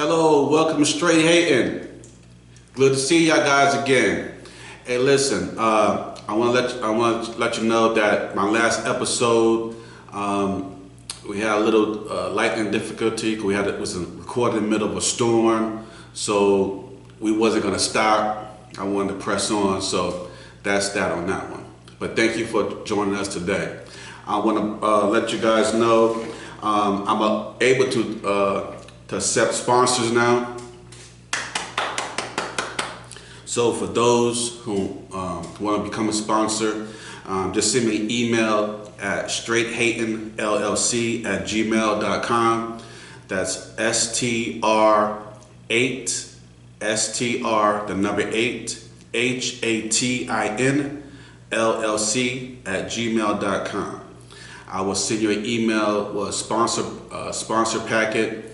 Hello, welcome to Straight Hating. Good to see y'all guys again. Hey, listen, I want to let you know that my last episode, we had a little lightning difficulty. It was recorded in the middle of a storm, so we wasn't gonna stop. I wanted to press on, so that's that on that one. But thank you for joining us today. I want to let you guys know I'm able to accept sponsors now. So for those who want to become a sponsor, just send me an email at straighthatingllc@gmail.com. That's STR8 the number 8 HATINLLC@gmail.com. I will send you an email with a sponsor packet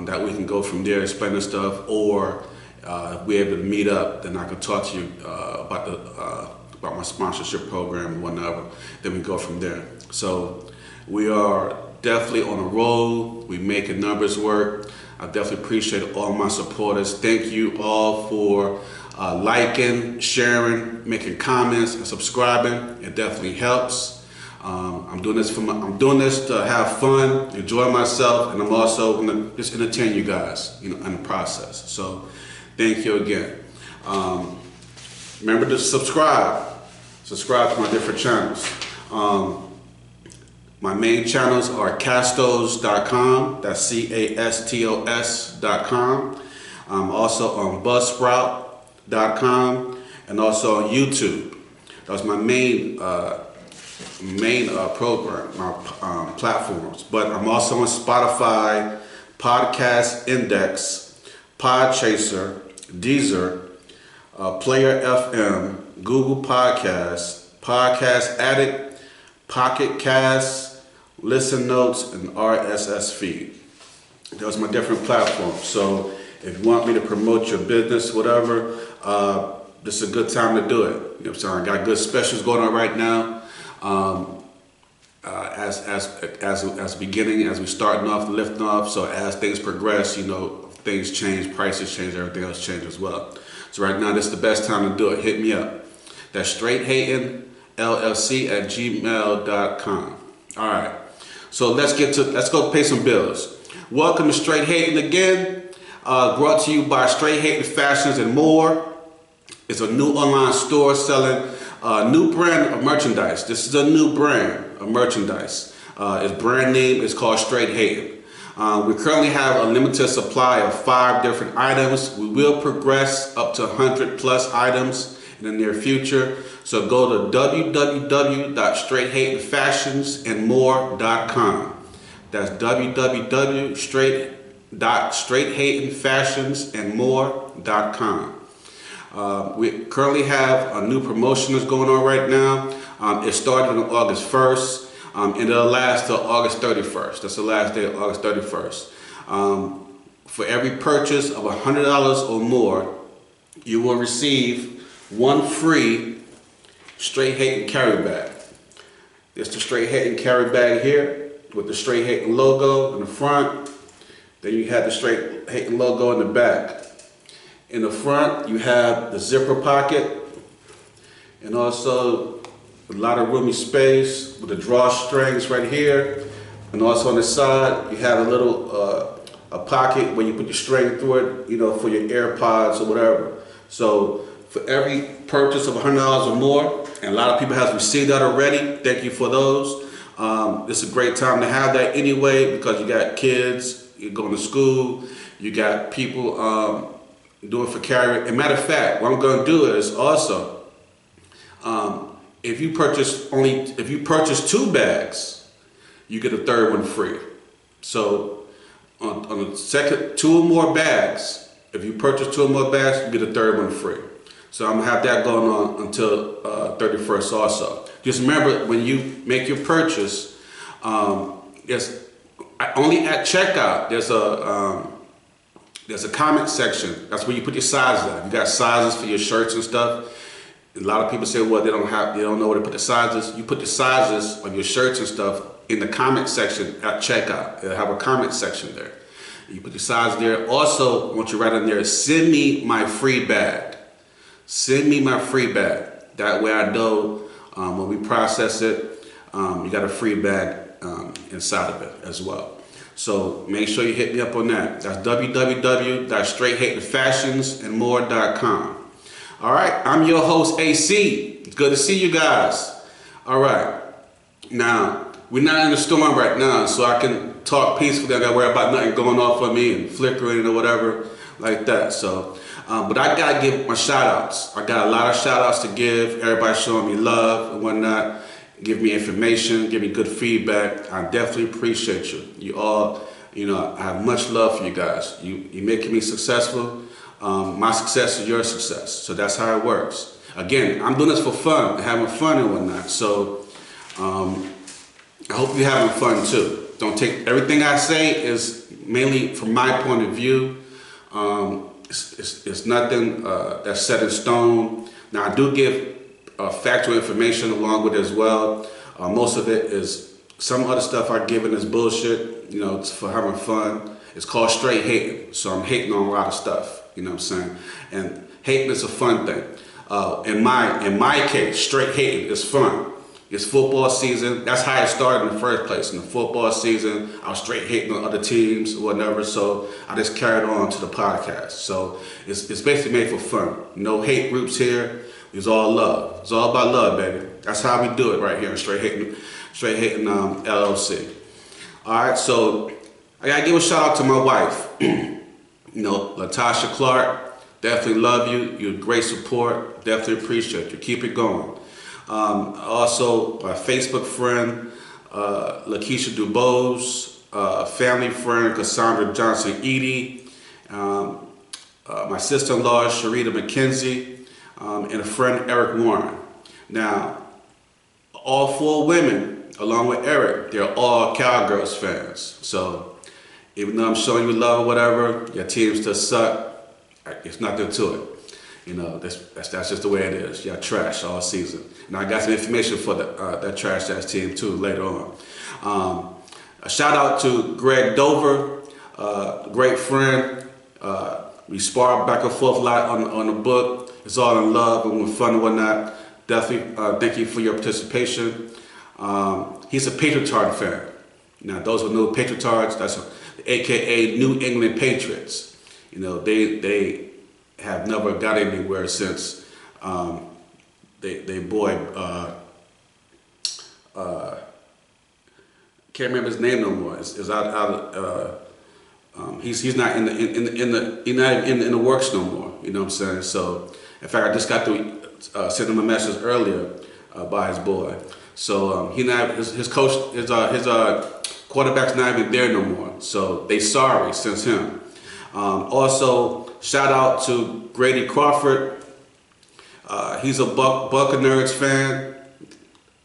that we can go from there, explain the stuff, or if we're able to meet up, then I can talk to you about my sponsorship program, whatever. Then we go from there. So we are definitely on a roll. We making numbers work. I definitely appreciate all my supporters. Thank you all for liking, sharing, making comments, and subscribing. It definitely helps. I'm doing this to have fun, enjoy myself, and I'm also gonna just entertain you guys, in the process. So thank you again. Remember to subscribe to my different channels. My main channels are castos.com, that's CASTOS.com. I'm also on buzzsprout.com and also on YouTube. That's my main program, my platforms. But I'm also on Spotify, Podcast Index, Podchaser, Deezer, Player FM, Google Podcasts, Podcast Addict, Pocket Cast, Listen Notes, and RSS feed. Those are my different platforms. So if you want me to promote your business, whatever, this is a good time to do it. You know what I'm saying? I got good specials going on right now. As beginning, as we starting off, lifting off. So as things progress, things change, prices change, everything else changes as well. So right now, this is the best time to do it. Hit me up. That's straighthatingllc@gmail.com. All right. So let's go pay some bills. Welcome to Straight Hating again. Brought to you by Straight Hating Fashions and More. It's a new online store selling a new brand of merchandise. This is a new brand of merchandise. Its brand name is called Straight Hating. We currently have a limited supply of 5 different items. We will progress up to 100 plus items in the near future. So go to www.straighthatingfashionsandmore.com. That's www.straighthatingfashionsandmore.com. We currently have a new promotion that's going on right now. It started on August 1st, and it'll last till August 31st. That's the last day of August 31st. For every purchase of $100 or more, you will receive 1 free Straight Hating carry bag. It's the Straight Hating carry bag here with the Straight Hating logo in the front. Then you have the Straight Hating logo in the back. In the front, you have the zipper pocket, and also a lot of roomy space with the drawstrings right here. And also on the side, you have a little a pocket where you put your string through it, for your AirPods or whatever. So for every purchase of $100 or more, and a lot of people have received that already, thank you for those. It's a great time to have that anyway, because you got kids, you're going to school, you got people do it for carry. As a matter of fact, what I'm going to do is also, if you purchase 2 bags, you get a 3rd one free. So on the second 2 or more bags, if you purchase 2 or more bags, you get a 3rd one free. So I'm gonna have that going on until 31st also. Just remember, when you make your purchase, only at checkout there's a comment section. That's where you put your sizes at. You got sizes for your shirts and stuff. A lot of people say, well, they don't know where to put the sizes. You put the sizes of your shirts and stuff in the comment section at checkout. It'll have a comment section there. You put your size there. Also, I want you to write in there, send me my free bag. Send me my free bag. That way I know when we process it, you got a free bag inside of it as well. So make sure you hit me up on that. That's www.straighthatingfashionsandmore.com. All right, I'm your host, AC. It's good to see you guys. All right, now we're not in a storm right now, so I can talk peacefully. I got to worry about nothing going off on me and flickering or whatever like that. So, but I got to give my shout outs. I got a lot of shout outs to give. Everybody showing me love and whatnot. Give me information, give me good feedback. I definitely appreciate you. You all, I have much love for you guys. You're making me successful. My success is your success. So that's how it works. Again, I'm doing this for fun, having fun and whatnot. So I hope you're having fun too. Don't take everything I say is mainly from my point of view. It's nothing that's set in stone. Now I do give factual information along with it as well. Most of it is some other stuff I've given is bullshit. It's for having fun. It's called straight hating. So I'm hating on a lot of stuff. You know what I'm saying? And hating is a fun thing. In my case, straight hating is fun. It's football season. That's how it started in the first place. In the football season, I was straight hating on other teams or whatever. So I just carried on to the podcast. So it's basically made for fun. No hate groups here. It's all love. It's all about love, baby. That's how we do it right here in Straight Hating LLC. All right, so I gotta give a shout out to my wife. Latasha Clark. Definitely love you. You're great support. Definitely appreciate you. Keep it going. Also, my Facebook friend, Lakeisha Dubose, family friend, Cassandra Johnson-Edie, my sister-in-law, Sharita McKenzie, and a friend, Eric Warren. Now, all 4 women, along with Eric, they're all Cowgirls fans. So, even though I'm showing you love or whatever, your team still suck. It's nothing to it. That's just the way it is. Y'all trash all season. Now I got some information for that trash ass team too later on. A shout out to Greg Dover, great friend. We spar back and forth a lot on the book. It's all in love and with fun and whatnot. Definitely thank you for your participation. He's a Patriotard fan. Now those who know Patriotards, that's AKA New England Patriots. They have never got anywhere since they boy can't remember his name no more. It's out he's not in the works no more. You know what I'm saying? So in fact, I just got to send him a message earlier by his boy. So his coach his quarterback's not even there no more. So they sorry since him. Also, shout out to Grady Crawford. He's a Buccaneers fan.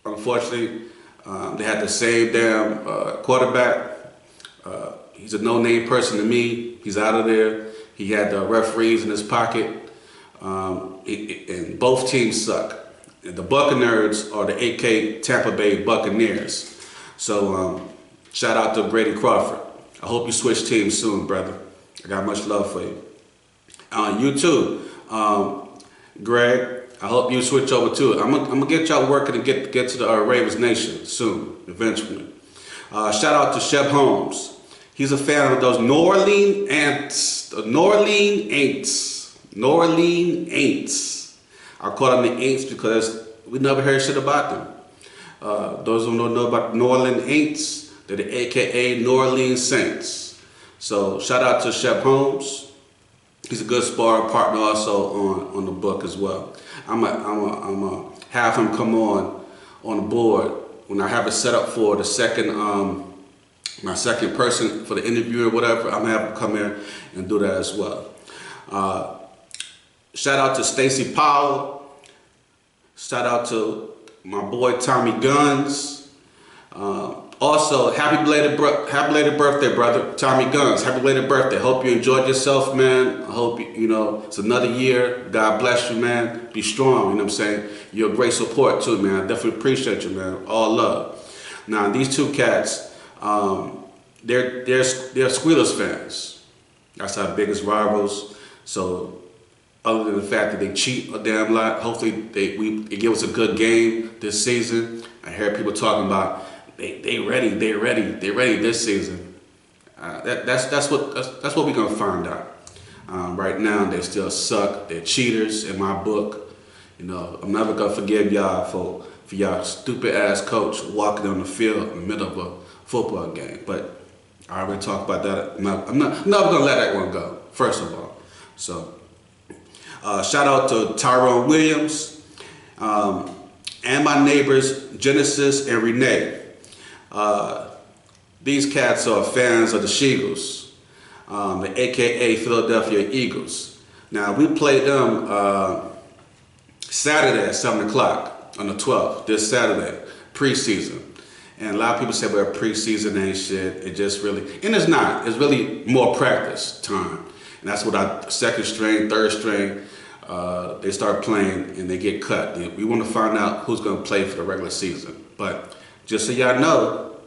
Unfortunately, they had the same damn quarterback. He's a no-name person to me. He's out of there. He had the referees in his pocket. And both teams suck. The Buccaneers are the AK Tampa Bay Buccaneers. So shout out to Grady Crawford. I hope you switch teams soon, brother. I got much love for you. You too, Greg. I hope you switch over to it. I'm gonna get y'all working and get to the Ravens Nation soon, eventually. Shout out to Shep Holmes. He's a fan of those New Orleans Aints. The New Orleans Aints. New Orleans Aints. I call them the Aints because we never heard shit about them. Those who don't know about New Orleans Aints, they're the AKA New Orleans Saints. So shout out to Shep Holmes. He's a good sparring partner also on the book as well. I'm a have him come on the board when I have it set up for the second my second person for the interview or whatever. I'm gonna have him come in and do that as well. Shout out to Stacy Powell. Shout out to my boy Tommy Guns. Also, happy belated birthday, brother. Tommy Guns, happy belated birthday. Hope you enjoyed yourself, man. I hope, it's another year. God bless you, man. Be strong, you know what I'm saying? You're a great support, too, man. I definitely appreciate you, man. All love. Now, these two cats, they're Squealers fans. That's our biggest rivals. So other than the fact that they cheat a damn lot, hopefully they give us a good game this season. I hear people talking about they ready this season. That's what we're gonna find out. Right now they still suck. They're cheaters in my book. You know, I'm never gonna forgive y'all for y'all stupid ass coach walking on the field in the middle of a football game. But I already talked about that. I'm never gonna let that one go. First of all, so shout out to Tyrone Williams and my neighbors Genesis and Renee. These cats are fans of the Sheagles, the AKA Philadelphia Eagles. Now we played them Saturday at 7 o'clock on the 12th, this Saturday, preseason. And a lot of people say, well, preseason ain't shit. It just really, and it's not. It's really more practice time. And that's what our second string, third string, they start playing and they get cut. We want to find out who's going to play for the regular season. But just so y'all know,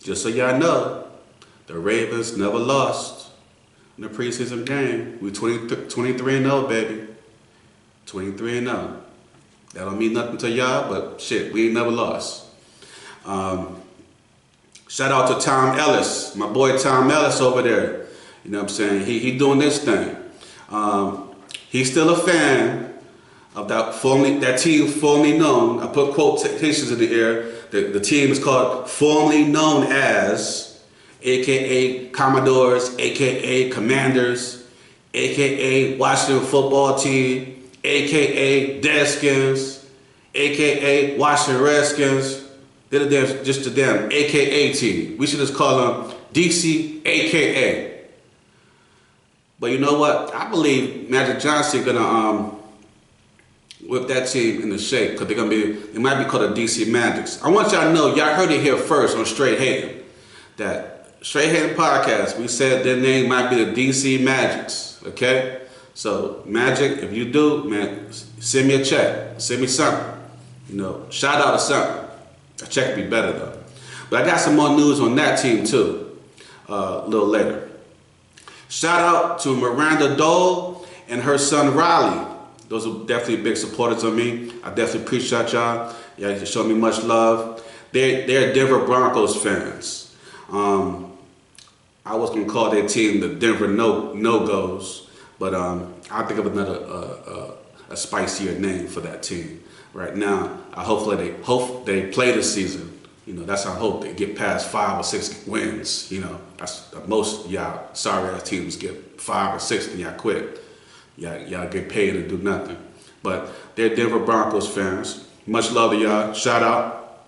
the Ravens never lost in the preseason game. We 23-0, baby. 23-0. That don't mean nothing to y'all, but shit, we ain't never lost. Shout out to Tom Ellis, my boy Tom Ellis over there. You know what I'm saying? He doing this thing. He's still a fan of that team formerly known. I put quotations in the air. The team is called formerly known as, AKA Commodores, AKA Commanders, AKA Washington Football Team, AKA Deadskins, AKA Washington Redskins. They're just a damn AKA team. We should just call them DC AKA. But you know what? I believe Magic Johnson gonna whip that team in the shape because they might be called the DC Magics. I want y'all to know, y'all heard it here first on Straight Hating. That Straight Hating Podcast, we said their name might be the DC Magics. Okay? So Magic, if you do, man, send me a check. Send me something. You know, shout out or something. A check would be better though. But I got some more news on that team too, a little later. Shout out to Miranda Dole and her son Riley. Those are definitely big supporters of me. I definitely appreciate y'all. Y'all show me much love. They're Denver Broncos fans. I was gonna call their team the Denver No-Go's, but I'll think of another a spicier name for that team. Right now, I hope they play this season. You know, that's our hope. They get past 5 or 6 wins. You know, that's most y'all sorry ass teams get 5 or 6 and y'all quit. Y'all get paid and do nothing. But they're Denver Broncos fans. Much love to y'all. Shout out.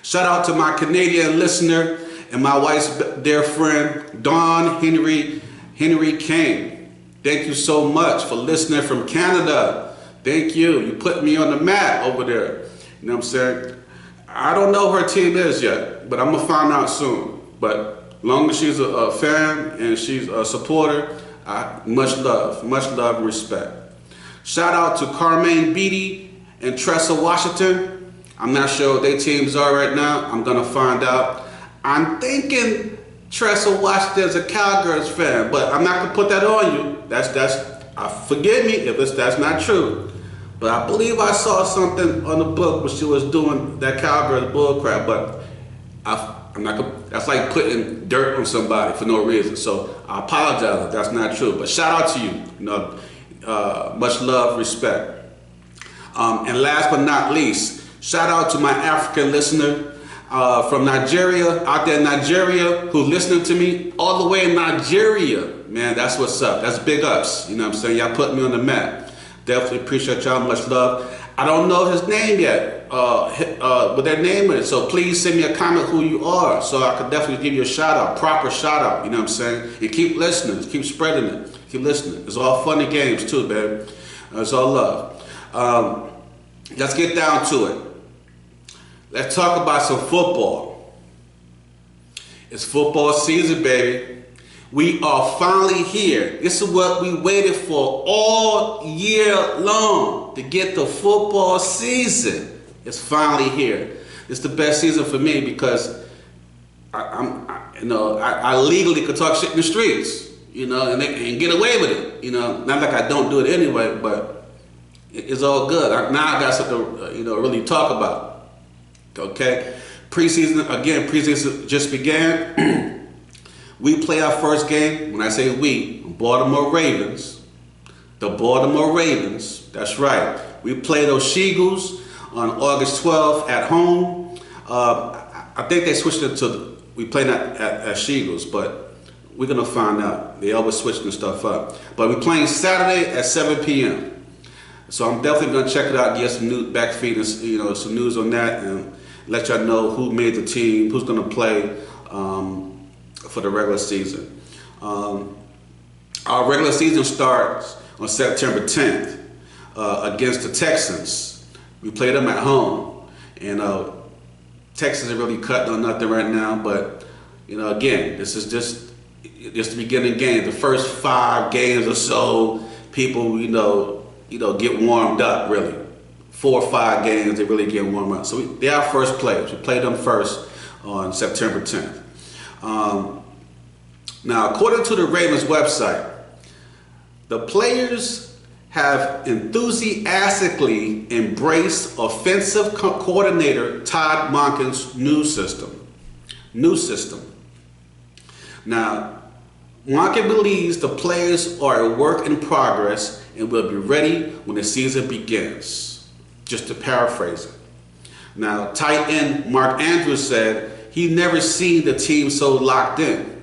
Shout out to my Canadian listener and my wife's dear friend, Dawn Henry Kane. Thank you so much for listening from Canada. Thank you. You put me on the map over there. You know what I'm saying? I don't know who her team is yet, but I'm going to find out soon. But as long as she's a fan and she's a supporter, much love and respect. Shout out to Carmaine Beatty and Tressa Washington. I'm not sure what their teams are right now. I'm going to find out. I'm thinking Tressa Washington is a Cowgirls fan, but I'm not going to put that on you. Forgive me if that's not true. But I believe I saw something on the book when she was doing that Cowgirls bullcrap. But I'm not gonna, that's like putting dirt on somebody for no reason. So I apologize if that's not true. But shout out to you. You know, much love, respect. And last but not least, shout out to my African listener from Nigeria, out there in Nigeria, who's listening to me all the way in Nigeria. Man, that's what's up. That's big ups. You know what I'm saying? Y'all put me on the map. Definitely appreciate y'all. Much love. I don't know his name yet, what their name is. So please send me a comment who you are, so I can definitely give you a shout out, proper shout out. You know what I'm saying? And keep listening, keep spreading it, keep listening. It's all funny games too, baby. It's all love. Let's get down to it. Let's talk about some football. It's football season, baby. We are finally here. This is what we waited for all year long, to get the football season. It's finally here. It's the best season for me because I legally could talk shit in the streets. and get away with it. Not like I don't do it anyway, but it's all good. Now I got something to really talk about. Okay, preseason just began. We play our first game. When I say we, Baltimore Ravens. The Baltimore Ravens. That's right. We play those Sheagles on August 12th at home. I think they switched it to we play at Sheagles, but we're gonna find out. They always switching stuff up. But we're playing Saturday at 7 p.m. So I'm definitely gonna check it out, get some new backfeed and some news on that, and let y'all know who made the team, who's gonna play for the regular season. Our regular season starts on September 10th against the Texans. We play them at home, and Texans are really cutting on nothing right now. But again, this is just the beginning game. The first 5 games or so, people get warmed up. Really, 4 or 5 games they really get warmed up. So they are first players. We play them first on September 10th. Now, according to the Ravens website, the players have enthusiastically embraced offensive coordinator Todd Monken's new system. Now, Monken believes the players are a work in progress and will be ready when the season begins. Just to paraphrase it. Now, tight end Mark Andrews said he never seen the team so locked in.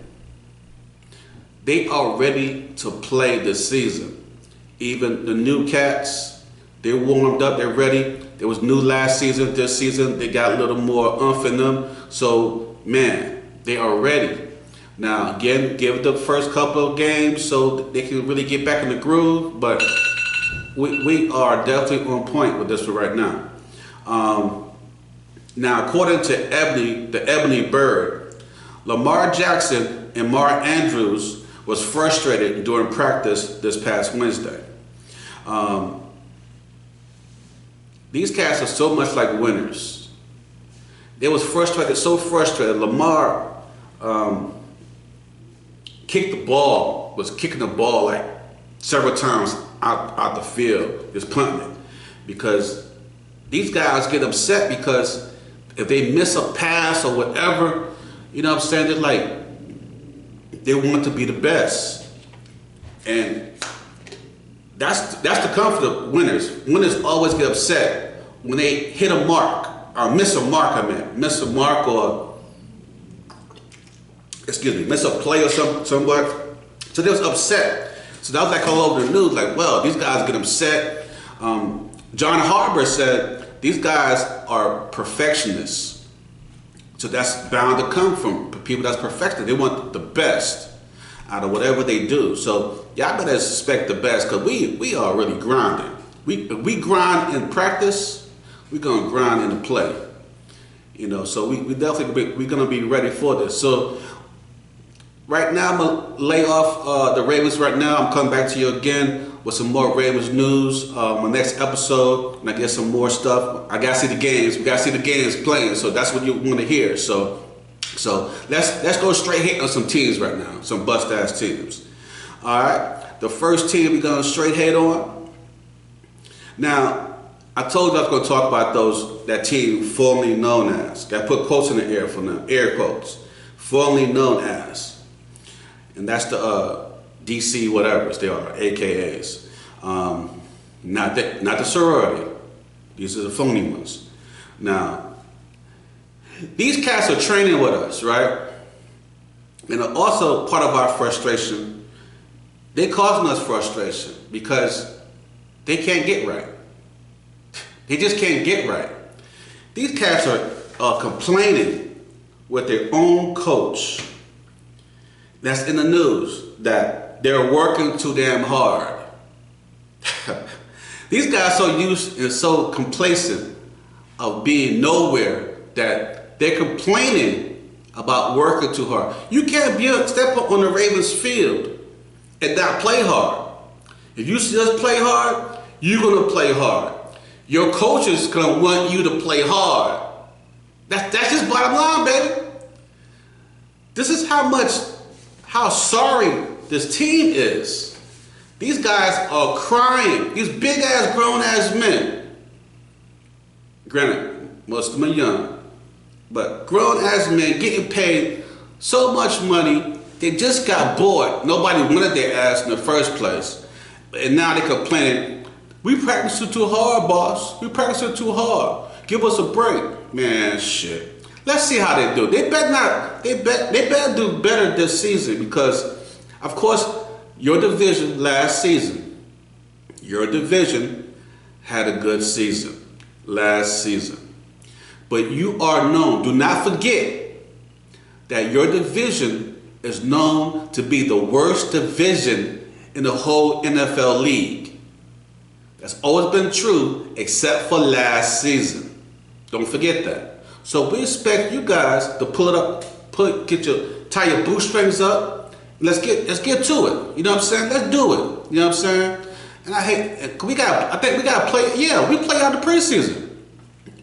They are ready to play this season. Even the new cats, they're warmed up, they're ready. There was new last season, this season, they got a little more oomph in them. So, man, they are ready. Now, again, give it the first couple of games so they can really get back in the groove, but we are definitely on point with this for right now. Now, according to the Ebony Bird, Lamar Jackson and Mark Andrews was frustrated during practice this past Wednesday. These cats are so much like winners. They was so frustrated. Lamar was kicking the ball like several times out the field, just punting it. Because these guys get upset because if they miss a pass or whatever, they're like, they want to be the best. And that's the comfort of winners. Winners always get upset when they hit a mark, or miss a mark, miss a mark, or, miss a play or somewhat. So they was upset. So that was like all over the news, like, well, these guys get upset. John Harbaugh said these guys are perfectionists. So that's bound to come from people that's perfected. They want the best out of whatever they do. So y'all better expect the best, because we are really grinding. We grind in practice, we're gonna grind in the play. So we definitely we're gonna be ready for this. So right now I'm gonna lay off the Ravens right now. I'm coming back to you again with some more Ravens news. My next episode, and I get some more stuff. I gotta see the games. We gotta see the games playing. So that's what you want to hear. So let's go straight hit on some teams right now. Some bust ass teams. All right. The first team we're gonna straight head on. Now, I told you I was gonna talk about that team formerly known as. Got to put quotes in the air for them. Air quotes. Formerly known as, and that's the DC whatever they are, AKAs. Not the sorority. These are the phony ones. Now, these cats are training with us, right? And also part of our frustration, they're causing us frustration because they can't get right. They just can't get right. These cats are complaining with their own coach that's in the news that they're working too damn hard. These guys are so used and so complacent of being nowhere that they're complaining about working too hard. You can't step up on the Ravens field and not play hard. If you just play hard, you're gonna play hard. Your coach is gonna want you to play hard. That's just bottom line, baby. This is how sorry this team is. These guys are crying. These big ass grown ass men. Granted, most of them are young, but grown ass men getting paid so much money, they just got bored. Nobody wanted their ass in the first place. And now they complaining, we practicing too hard, boss. We practicing too hard. Give us a break. Man, shit. Let's see how they do. They better do better this season because, of course, your division last season, your division had a good season last season. But you are known, do not forget that your division is known to be the worst division in the whole NFL league. That's always been true except for last season. Don't forget that. So we expect you guys to pull it up, tie your bootstrings up. Let's get to it. You know what I'm saying? Let's do it. You know what I'm saying? And I think we gotta play. Yeah, we play out the preseason.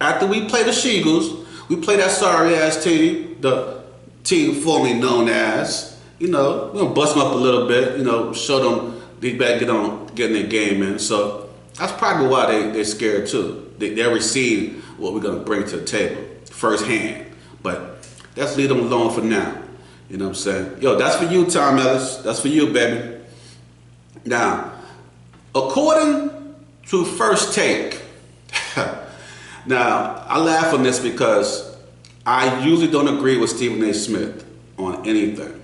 After we play the Sheagles, we play that sorry ass team, the team formerly known as. You know, we're gonna bust them up a little bit. You know, show them they better getting their game in. So that's probably why they're scared too. They already see what we're gonna bring to the table firsthand. But let's leave them alone for now. You know what I'm saying? Yo, that's for you, Tom Ellis. That's for you, baby. Now, according to First Take, now I laugh on this because I usually don't agree with Stephen A. Smith on anything.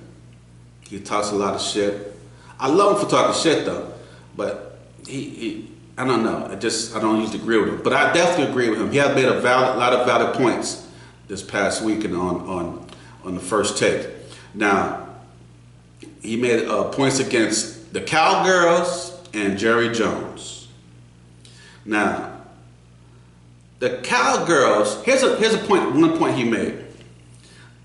He talks a lot of shit. I love him for talking shit though, but he I don't know. I don't usually agree with him, but I definitely agree with him. He has made a lot of valid points this past weekend on the First Take. Now, he made points against the Cowgirls and Jerry Jones. Now, the Cowgirls, here's one point he made.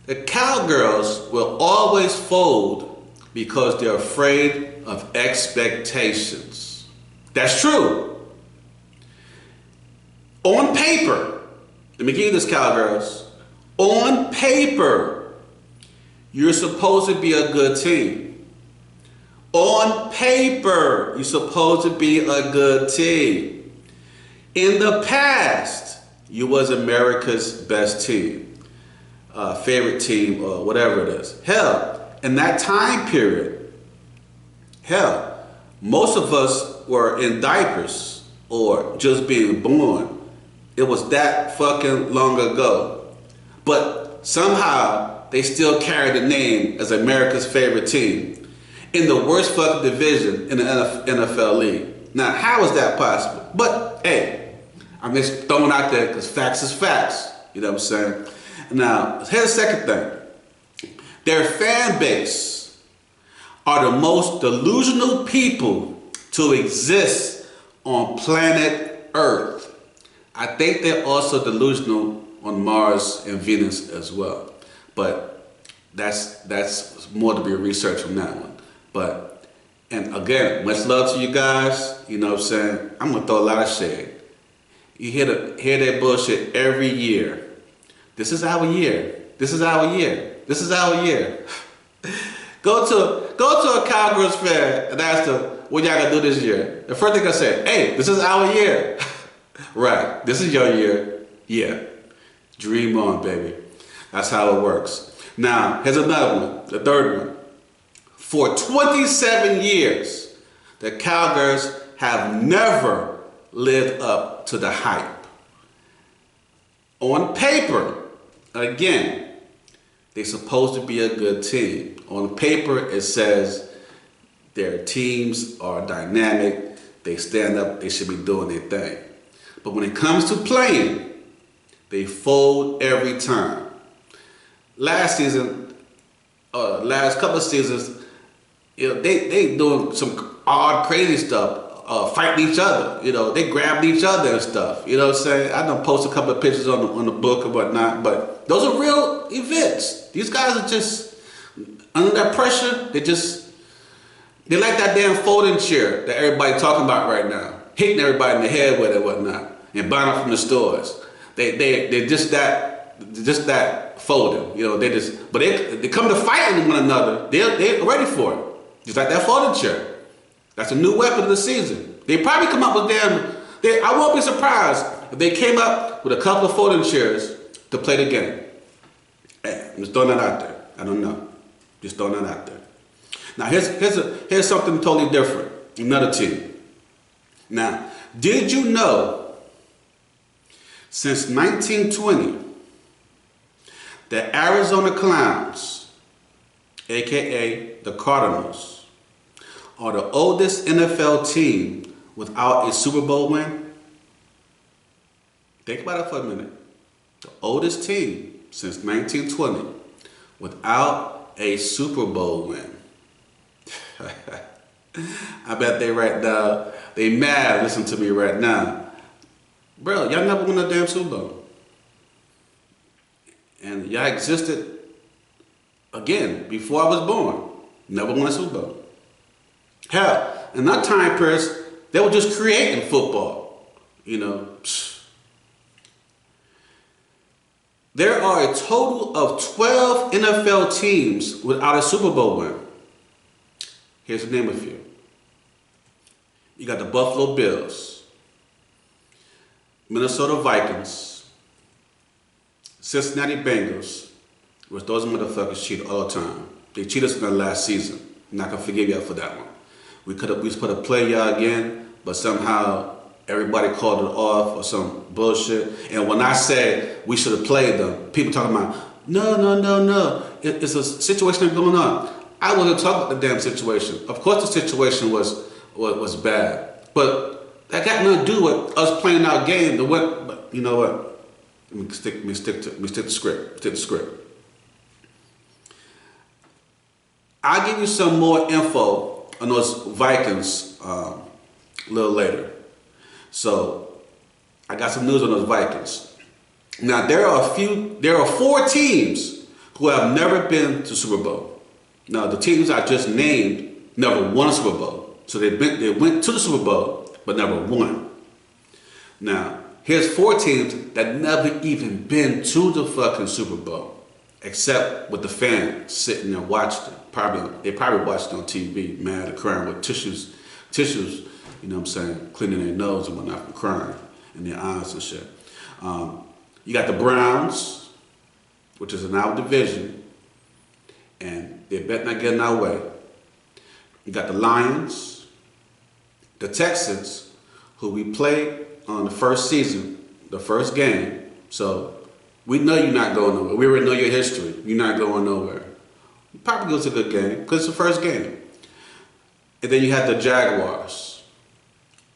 The Cowgirls will always fold because they're afraid of expectations. That's true. On paper, let me give you this, Cowgirls. On paper, you're supposed to be a good team. On paper, you're supposed to be a good team. In the past, you was America's best team, favorite team, or whatever it is. Hell, in that time period, most of us were in diapers or just being born. It was that fucking long ago. But somehow, they still carry the name as America's favorite team in the worst fucking division in the NFL league. Now, how is that possible? But, hey, I'm just throwing out there because facts is facts. You know what I'm saying? Now, here's the second thing. Their fan base are the most delusional people to exist on planet Earth. I think they're also delusional on Mars and Venus as well. But that's more to be researched on that one. But, and again, much love to you guys. You know what I'm saying? I'm going to throw a lot of shade. You hear that bullshit every year. This is our year. This is our year. This is our year. Go to a Cowgirls fan and ask them, what y'all gonna do this year? The first thing I say, hey, this is our year. Right, this is your year. Yeah, dream on, baby. That's how it works. Now, here's another one, the third one. For 27 years, the Cowgirls have never lived up to the hype. On paper, again, they're supposed to be a good team. On paper, it says their teams are dynamic, they stand up, they should be doing their thing. But when it comes to playing, they fold every time. Last season, last couple of seasons, you know, they doing some odd, crazy stuff, fighting each other. You know, they grabbed each other and stuff. You know what I'm saying? I done post a couple of pictures on the book and whatnot, but those are real events. These guys are just under that pressure. They like that damn folding chair that everybody talking about right now, hitting everybody in the head with it and whatnot, and buying them from the stores. They're just that folding. You know, they come to fighting one another. They're ready for it. Just like that folding chair. That's a new weapon of the season. They probably come up with them. I won't be surprised if they came up with a couple of folding chairs to play the game. Hey, I'm just throwing that out there. I don't know. Just throwing that out there. Now here's something totally different. Another team. Now, did you know since 1920 the Arizona Clowns, aka the Cardinals, are the oldest NFL team without a Super Bowl win? Think about it for a minute. The oldest team since 1920 without a Super Bowl win. I bet they right now, they mad, listen to me right now. Bro, y'all never won a damn Super Bowl. And y'all existed, again, before I was born. Never won a Super Bowl. Hell, in that time period, they were just creating football. You know. There are a total of 12 NFL teams without a Super Bowl win. Here's to name a few. You got the Buffalo Bills, Minnesota Vikings, Cincinnati Bengals, which those motherfuckers cheat all the time. They cheat us in the last season. I'm not gonna forgive y'all for that one. We could have played y'all again, but somehow everybody called it off or some bullshit. And when I said we should have played them, people talking about, no. It's a situation that's going on. I wasn't talking about the damn situation. Of course the situation was bad. But that got nothing to do with us playing our game. But you know what? Let me stick to the script. I'll give you some more info on those Vikings a little later. So I got some news on those Vikings. Now there are 4 teams who have never been to Super Bowl. Now the teams I just named never won a Super Bowl. So they went to the Super Bowl but never won. Now here's 4 teams that never even been to the fucking Super Bowl, except with the fans sitting there watching it. They probably watched it on TV, mad and crying with tissues, you know what I'm saying, cleaning their nose and whatnot from crying in their eyes and shit. You got the Browns, which is in our division, and they better not get in our way. You got the Lions, the Texans, who we played on the first season, the first game. So we know you're not going nowhere. We already know your history. You're not going nowhere. You probably go to a good game because it's the first game. And then you have the Jaguars,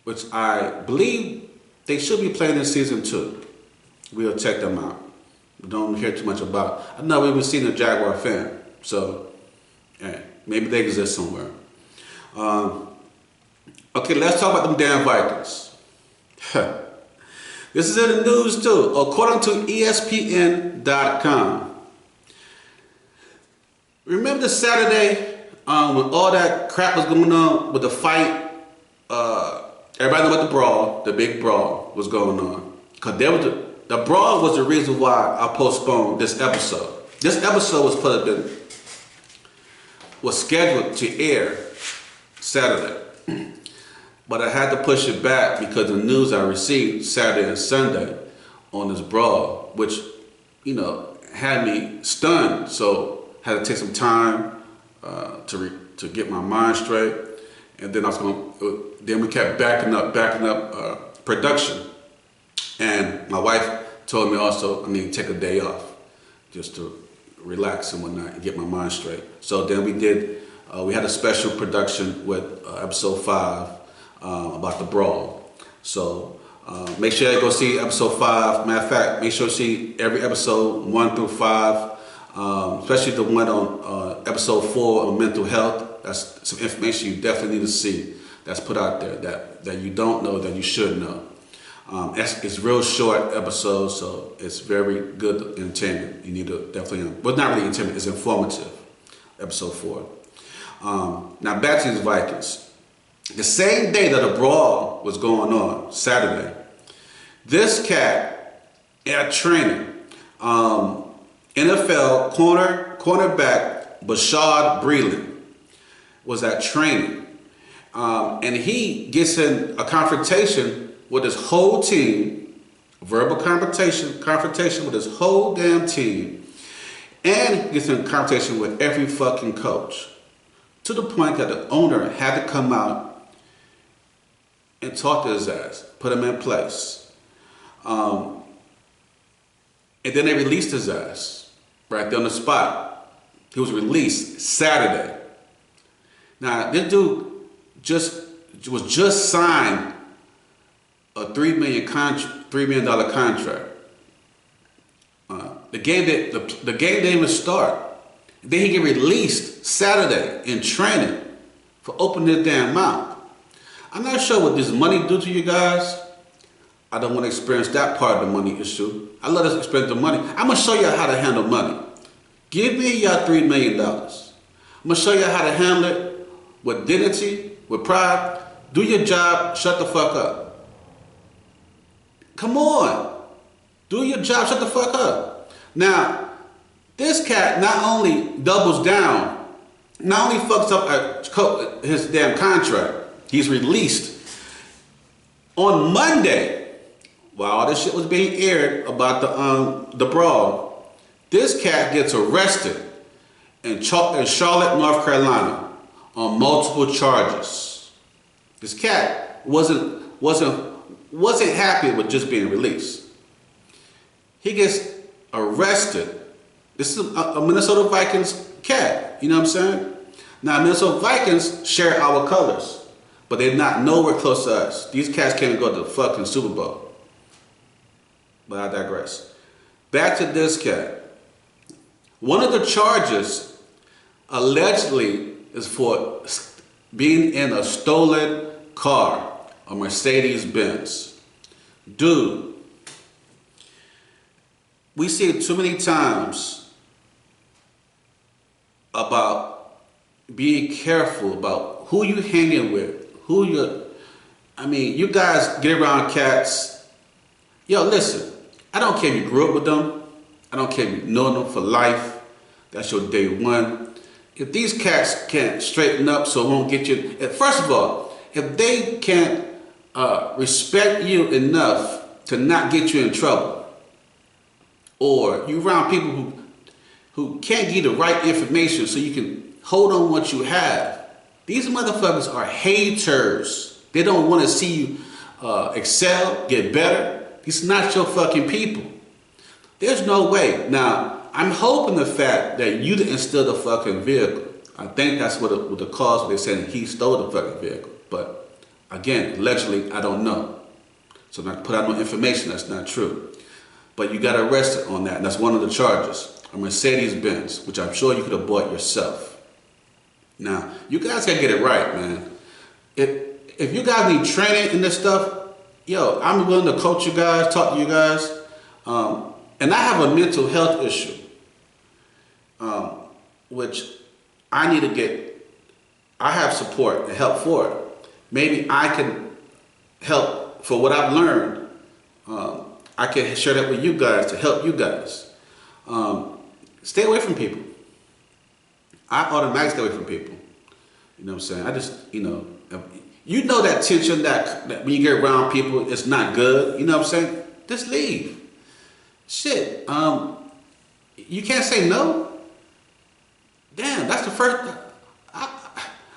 which I believe they should be playing this season too. We'll check them out. We don't hear too much about. I know we've been seeing a Jaguar fan, so yeah, maybe they exist somewhere. Okay, let's talk about them damn Vikings. This is in the news too. According to ESPN.com. Remember Saturday when all that crap was going on with the fight? Everybody know about the brawl, the big brawl was going on. Because the brawl was the reason why I postponed this episode. This episode was scheduled to air Saturday. But I had to push it back because the news I received Saturday and Sunday on this brawl, which, you know, had me stunned. So I had to take some time to get my mind straight. And then then we kept backing up production. And my wife told me also I need to take a day off just to relax and whatnot and get my mind straight. So then we had a special production with episode 5 about the brawl. So make sure you go see episode 5. Matter of fact, make sure you see every episode 1 through 5, especially the one on episode 4 on mental health. That's some information you definitely need to see that's put out there that you don't know that you should know. It's real short episodes, so it's very good entertainment. You need to definitely, well, not really entertainment, it's informative. Episode 4. Now back to these Vikings. The same day that the brawl was going on, Saturday, this cat at training, NFL cornerback Bashad Breeland, was at training. And he gets in a confrontation with his whole team, verbal confrontation with his whole damn team, and gets in confrontation with every fucking coach. To the point that the owner had to come out and talk to his ass, put him in place. And then they released his ass right there on the spot. He was released Saturday. Now, this dude was just signed a $3 million contract. The game didn't even start. Then he get released Saturday in training for opening his damn mouth. I'm not sure what this money do to you guys. I don't want to experience that part of the money issue. I let us experience the money. I'm gonna show you how to handle money. Give me your $3 million. I'm gonna show you how to handle it with dignity, with pride. Do your job, shut the fuck up. Come on. Do your job, shut the fuck up. Now, this cat not only doubles down, not only fucks up his damn contract, he's released. On Monday, while all this shit was being aired about the brawl, this cat gets arrested in Charlotte, North Carolina on multiple charges. This cat wasn't happy with just being released. He gets arrested. This is a Minnesota Vikings cat, you know what I'm saying? Now, Minnesota Vikings share our colors, but they're not nowhere close to us. These cats can't go to the fucking Super Bowl. But I digress. Back to this cat. One of the charges allegedly is for being in a stolen car, a Mercedes Benz. Dude, we see it too many times about being careful about who you hanging with, you guys get around cats. Yo, listen, I don't care if you grew up with them. I don't care if you know them for life. That's your day one. If these cats can't straighten up so it won't get you, first of all, if they can't respect you enough to not get you in trouble, or you around people who can't give you the right information so you can hold on what you have. These motherfuckers are haters. They don't want to see you excel, get better. These are not your fucking people. There's no way. Now, I'm hoping the fact that you didn't steal the fucking vehicle. I think that's what the cause they're saying he stole the fucking vehicle. But again, allegedly, I don't know. So I'm not put out no information that's not true. But you got arrested on that, and that's one of the charges. A Mercedes Benz, which I'm sure you could have bought yourself. Now, you guys gotta get it right, man. If you guys need training in this stuff, yo, I'm willing to coach you guys, talk to you guys. And I have a mental health issue, which I need to get. I have support and help for it. Maybe I can help for what I've learned. I can share that with you guys to help you guys. Stay away from people. I automatically stay away from people. You know what I'm saying? I just, you know that tension that when you get around people, it's not good. You know what I'm saying? Just leave. Shit. You can't say no. Damn, that's the first.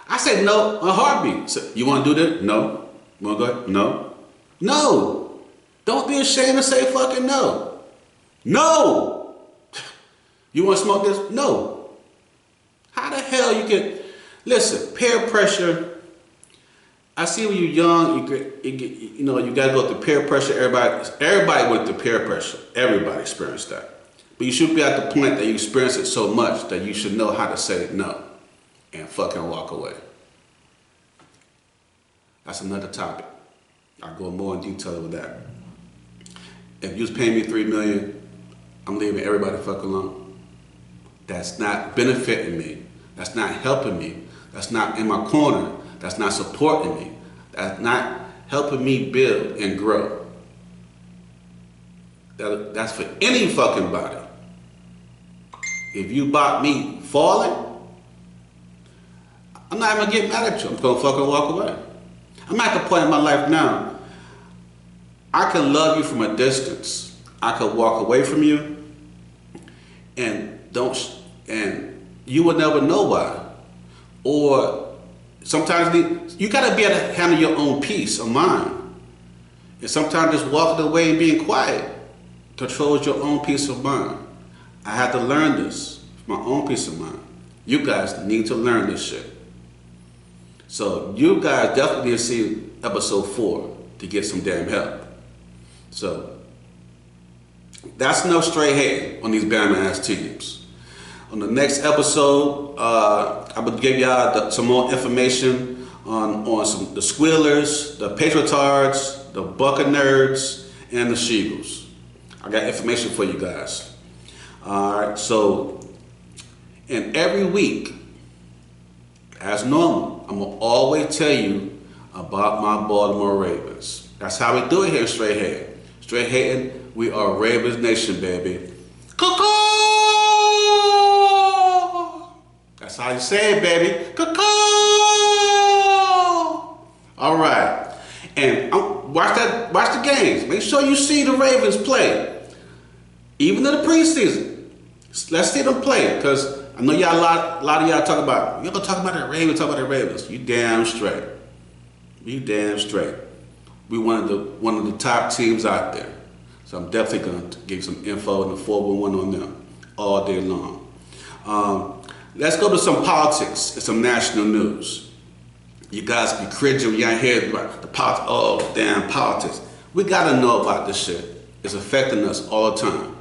I say no on a heartbeat. So, you want to do this? No. You want to go? No. No. Don't be ashamed to say fucking no. No. You want to smoke this? No. How the hell you can... Listen, peer pressure. I see when you're young, you got to go through peer pressure. Everybody went through peer pressure. Everybody experienced that. But you should be at the point that you experience it so much that you should know how to say no and fucking walk away. That's another topic. I'll go more in detail with that. If you was paying me $3 million, I'm leaving everybody the fuck alone. That's not benefiting me. That's not helping me. That's not in my corner. That's not supporting me. That's not helping me build and grow. That's for any fucking body. If you bought me falling, I'm not even gonna get mad at you. I'm gonna fucking walk away. I'm at the point in my life now, I can love you from a distance. I could walk away from you and and you will never know why. Or sometimes you gotta be able to handle your own peace of mind. And sometimes just walking away and being quiet controls your own peace of mind. I had to learn this for my own peace of mind. You guys need to learn this shit. So you guys definitely need to see episode 4 to get some damn help. So that's no straight hating on these Bama ass teams. On the next episode, I'm gonna give y'all some more information on the Squealers, the Patriotards, the Buccaneers, and the Sheagles. I got information for you guys. Alright, so and every week, as normal, I'm gonna always tell you about my Baltimore Ravens. That's how we do it here in Straight Hating. Straight Hating, we are Ravens Nation, baby. Caw-caw! That's how you say it, baby. Caw-caw! All right, and watch the games. Make sure you see the Ravens play, even in the preseason. Let's see them play, because I know y'all a lot of y'all talk about. Y'all gonna talk about the Ravens, talk about the Ravens. You damn straight. You damn straight. We one of the top teams out there. So I'm definitely gonna give you some info in the 411 on them all day long. Let's go to some politics and some national news. You guys be cringing when y'all hear about the politics. Oh, damn politics. We gotta know about this shit. It's affecting us all the time.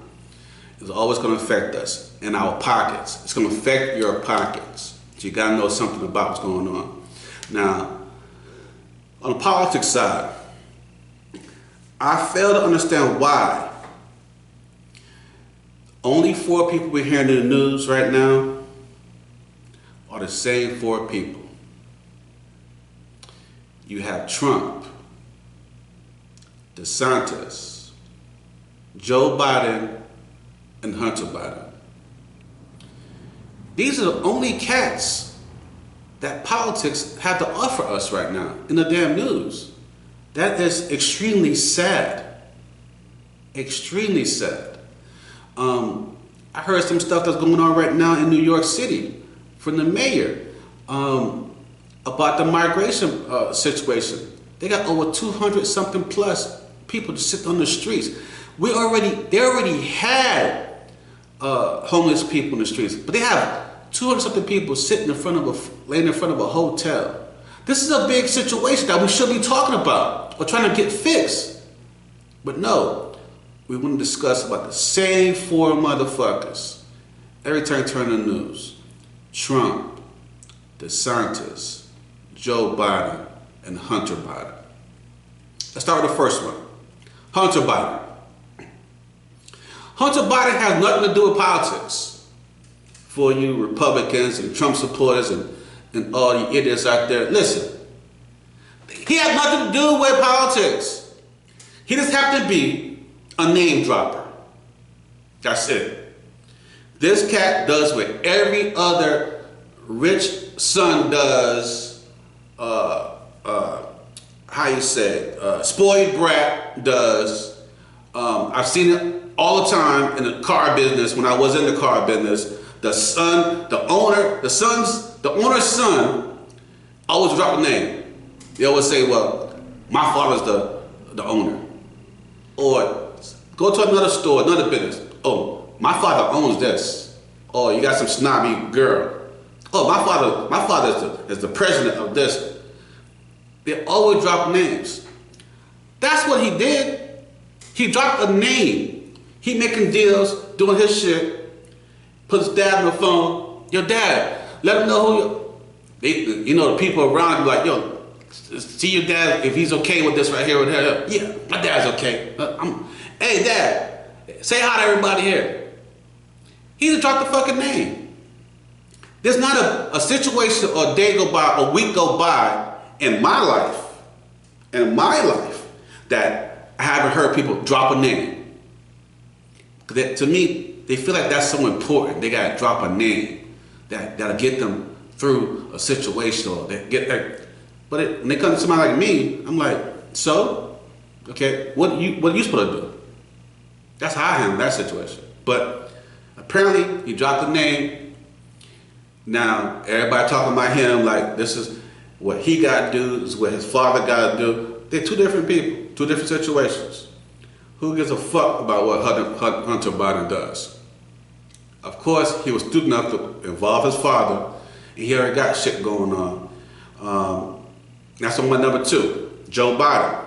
It's always gonna affect us in our pockets. It's gonna affect your pockets. So you gotta know something about what's going on. Now, on the politics side, I fail to understand why only 4 people we're hearing in the news right now are the same 4 people. You have Trump, DeSantis, Joe Biden, and Hunter Biden. These are the only cats that politics have to offer us right now in the damn news. That is extremely sad. Extremely sad. I heard some stuff that's going on right now in New York City from the mayor about the migration situation. They got over 200 something plus people to sit on the streets. They already had homeless people in the streets, but they have 200 something people sitting laying in front of a hotel. This is a big situation that we should be talking about or trying to get fixed. But no, we want to discuss about the same 4 motherfuckers. Every time you turn the news, Trump, DeSantis, Joe Biden, and Hunter Biden. Let's start with the first one. Hunter Biden. Hunter Biden has nothing to do with politics. For you Republicans and Trump supporters and all you idiots out there, listen. He has nothing to do with politics. He just happens to be a name dropper. That's it. This cat does what every other rich son does, spoiled brat does. I've seen it all the time in the car business. When I was in the car business, the owner's son always drop a name. They always say, well, my father's the owner. Or go to another store, another business. Oh, my father owns this. Oh, you got some snobby girl. Oh, my father is the president of this. They always drop names. That's what he did. He dropped a name. He making deals, doing his shit. Put his dad on the phone. Yo, dad, let him know who the people around him like, yo, see your dad if he's okay with this right here with her. Yeah, my dad's okay. Hey, dad, say hi to everybody here. He just dropped the fucking name. There's not a situation or a day go by, a week go by in my life, that I haven't heard people drop a name. To me, they feel like that's so important. They gotta drop a name that'll get them through a situation or they get there. But when they come to somebody like me, I'm like, so, okay, what are you supposed to do? That's how I handle that situation. But apparently, he dropped the name. Now everybody talking about him like this is what he got to do, this is what his father got to do. They're two different people, two different situations. Who gives a fuck about what Hunter Biden does? Of course, he was stupid enough to involve his father, and he already got shit going on. That's on my number two, Joe Biden.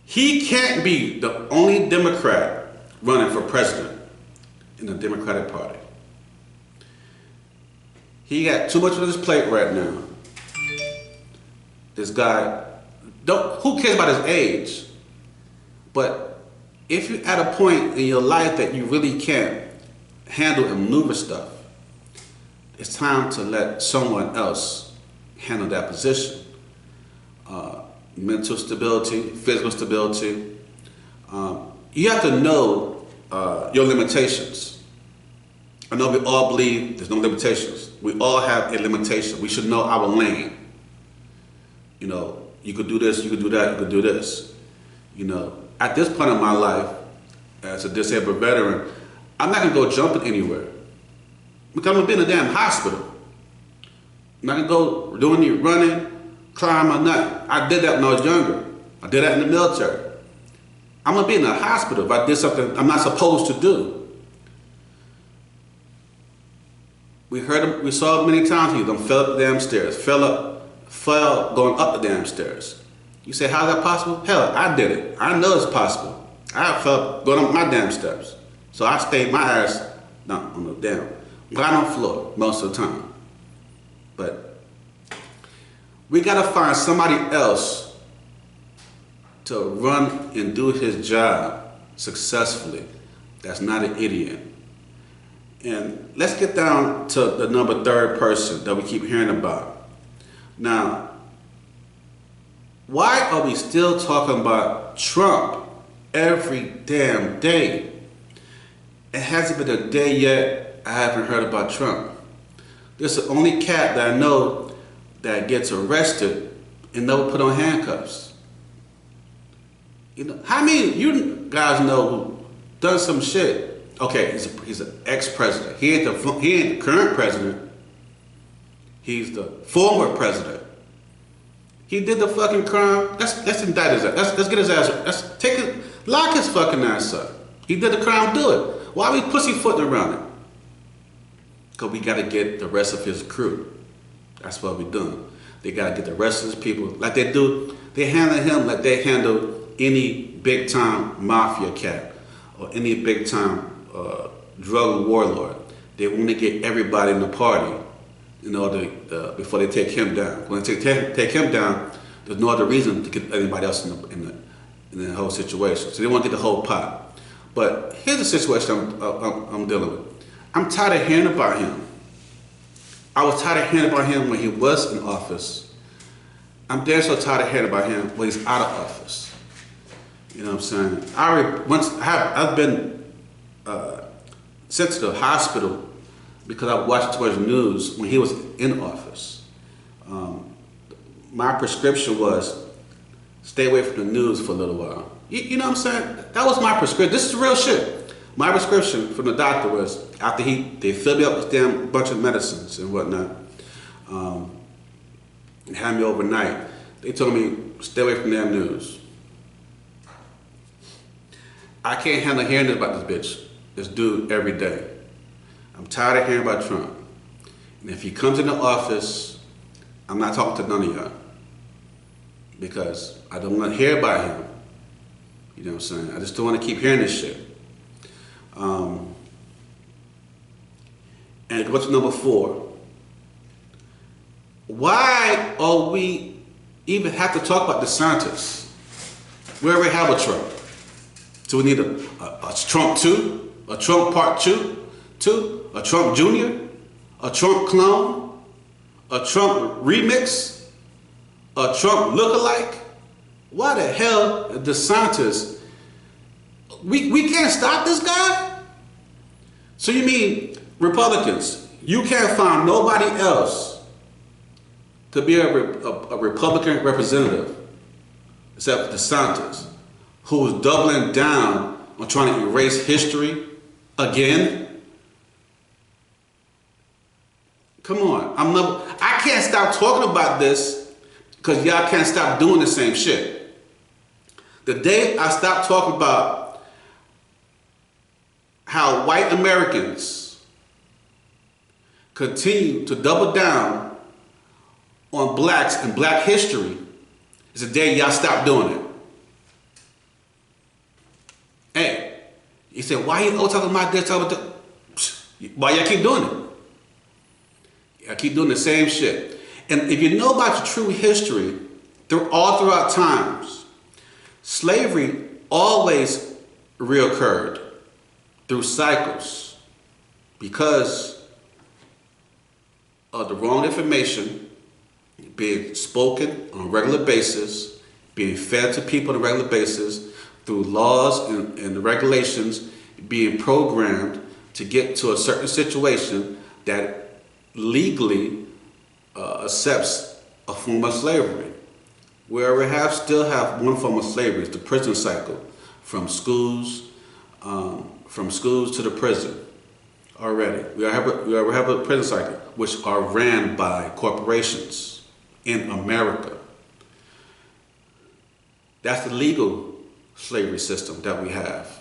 He can't be the only Democrat running for president in the Democratic Party. He got too much on his plate right now. This guy, who cares about his age? But if you're at a point in your life that you really can't handle and maneuver stuff, it's time to let someone else handle that position. Mental stability, physical stability. You have to know your limitations. I know we all believe there's no limitations. We all have a limitation. We should know our lane. You know, you could do this, you could do that, you could do this. You know, at this point in my life, as a disabled veteran, I'm not gonna go jumping anywhere. Because I'm gonna be in a damn hospital. I'm not gonna go doing any running, climbing or nothing. I did that when I was younger. I did that in the military. I'm gonna be in a hospital if I did something I'm not supposed to do. We saw it many times. He done fell up the damn stairs, fell going up the damn stairs. You say, how's that possible? Hell, I did it. I know it's possible. I fell going up my damn steps. So I stayed my ass not on the damn ground floor most of the time. But we gotta find somebody else to run and do his job successfully. That's not an idiot. And let's get down to the number third person that we keep hearing about. Now, why are we still talking about Trump every damn day? It hasn't been a day yet I haven't heard about Trump. This is the only cat that I know that gets arrested and never put on handcuffs. You know, how many of you guys know who done some shit? Okay, he's an ex-president. He ain't the current president. He's the former president. He did the fucking crime. Let's indict his ass. Let's get his ass. Lock his fucking ass up. He did the crime. Do it. Why are we pussyfooting around it? Because we got to get the rest of his crew. That's what we're doing. They got to get the rest of his people like they do. They handle him like they handle any big time mafia cat or any big time drug warlord. They want to get everybody in the party in order before they take him down. When they take him down, there's no other reason to get anybody else in the whole situation. So they want to get the whole pot. But here's the situation I'm dealing with. I'm tired of hearing about him. I was tired of hearing about him when he was in office. I'm damn so tired of hearing about him when he's out of office. You know what I'm saying? I've been sent to the hospital because I watched too much news when he was in office. My prescription was stay away from the news for a little while. You know what I'm saying? That was my prescription. This is real shit. My prescription from the doctor was after they filled me up with damn bunch of medicines and whatnot, and had me overnight. They told me stay away from damn news. I can't handle hearing about this dude every day. I'm tired of hearing about Trump. And if he comes into office, I'm not talking to none of y'all. Because I don't want to hear about him. You know what I'm saying? I just don't want to keep hearing this shit. And what's number 4? Why are we even have to talk about DeSantis? We already have a Trump. So we need a Trump 2, a Trump Part 2, a Trump Jr., a Trump clone, a Trump remix, a Trump lookalike. Why the hell DeSantis? We can't stop this guy? So you mean Republicans, You can't find nobody else to be a Republican representative except DeSantis, who is doubling down on trying to erase history again. Come on, I can't stop talking about this because y'all can't stop doing the same shit. The day I stop talking about how white Americans continue to double down on blacks and black history is the day y'all stop doing it. Hey, you said, why you always talking about this, talking about that? Why y'all keep doing it? I keep doing the same shit. And if you know about the true history, throughout times, slavery always reoccurred through cycles because of the wrong information being spoken on a regular basis, being fed to people on a regular basis, through laws and regulations being programmed to get to a certain situation that legally accepts a form of slavery. Where we still have one form of slavery is the prison cycle, from schools to the prison. Already, we have a prison cycle which are ran by corporations in America. That's the legal slavery system that we have.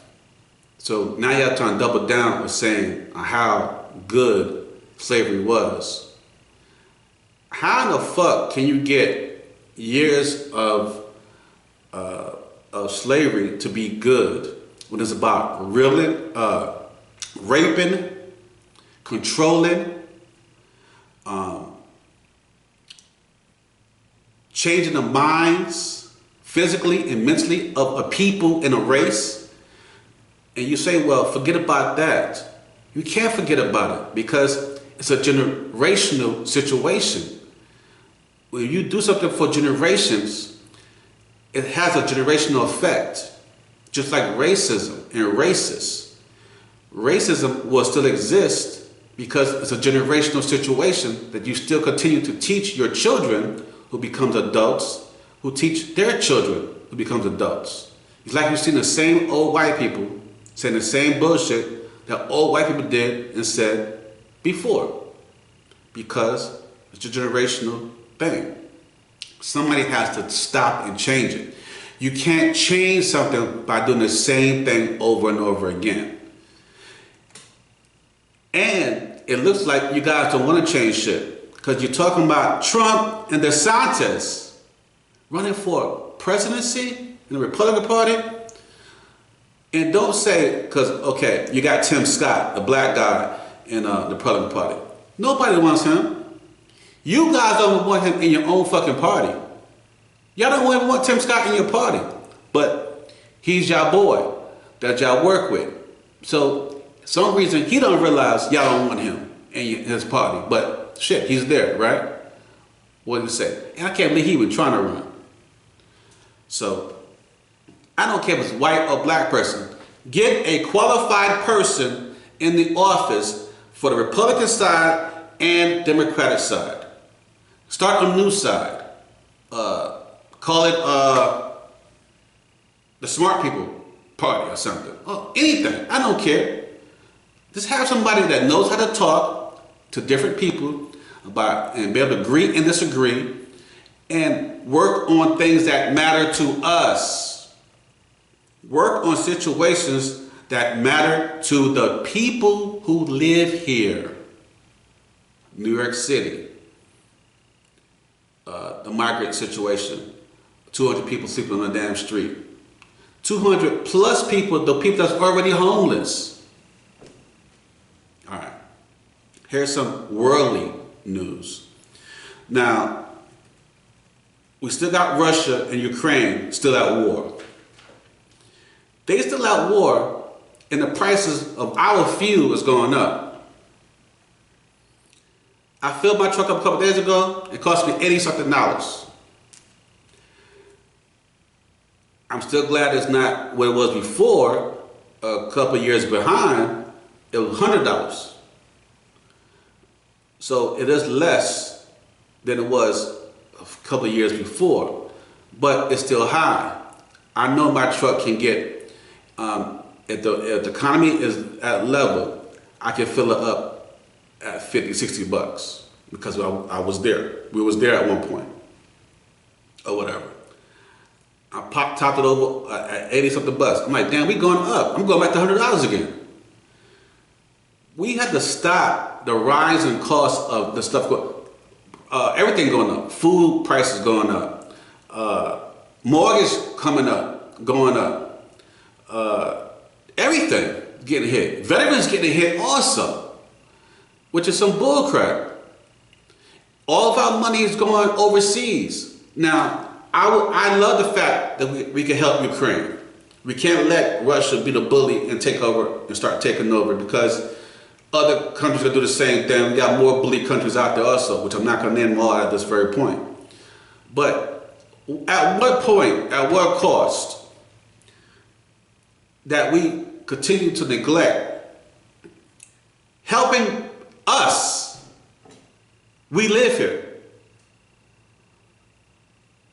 So now you're trying to double down with saying how good slavery was. How in the fuck can you get years of slavery to be good when it's about raping, controlling, changing the minds physically and mentally of a people in a race? And you say, well, forget about that. You can't forget about it because it's a generational situation. When you do something for generations, it has a generational effect. Just like racism and racists. Racism will still exist because it's a generational situation that you still continue to teach your children who becomes adults, who teach their children who becomes adults. It's like you've seen the same old white people saying the same bullshit that old white people did and said before. Because it's a generational thing. Somebody has to stop and change it. You can't change something by doing the same thing over and over again. And it looks like you guys don't want to change shit because you're talking about Trump and DeSantis running for presidency in the Republican Party. And don't say, because, okay, you got Tim Scott, the black guy in the Republican Party. Nobody wants him. You guys don't want him in your own fucking party. Y'all don't even want Tim Scott in your party. But he's y'all boy that y'all work with. So, some reason he don't realize y'all don't want him in his party. But shit, he's there, right? What did he say? And I can't believe he was trying to run. So, I don't care if it's white or black person. Get a qualified person in the office for the Republican side and Democratic side. Start a new side. Call it the Smart People Party or something. Oh, anything. I don't care. Just have somebody that knows how to talk to different people about and be able to agree and disagree and work on things that matter to us. Work on situations that matter to the people who live here. New York City, the migrant situation, 200 people sleeping on the damn street. 200 plus people, the people that's already homeless. All right, here's some worldly news. Now, we still got Russia and Ukraine still at war. They still at war and the prices of our fuel is going up. I filled my truck up a couple days ago. It cost me $80-something. I'm still glad it's not what it was before, a couple years behind. It was $100. So it is less than it was a couple of years before, but it's still high. I know my truck can get, if the economy is at level, I can fill it up at 50, 60 bucks because I was there. We was there at one point or whatever. I topped it over at 80 something bucks. I'm like, damn, we going up. I'm going back to $100 again. We had to stop the rising cost of the stuff, everything going up. Food prices going up. Mortgage coming up, going up. Everything getting hit. Veterans getting hit also, which is some bullcrap. All of our money is going overseas. Now, I love the fact that we can help Ukraine. We can't let Russia be the bully and take over and start taking over, because other countries are going to do the same thing. We got more bully countries out there also, which I'm not going to name them all at this very point. But at what point, at what cost, that we continue to neglect helping us? We live here.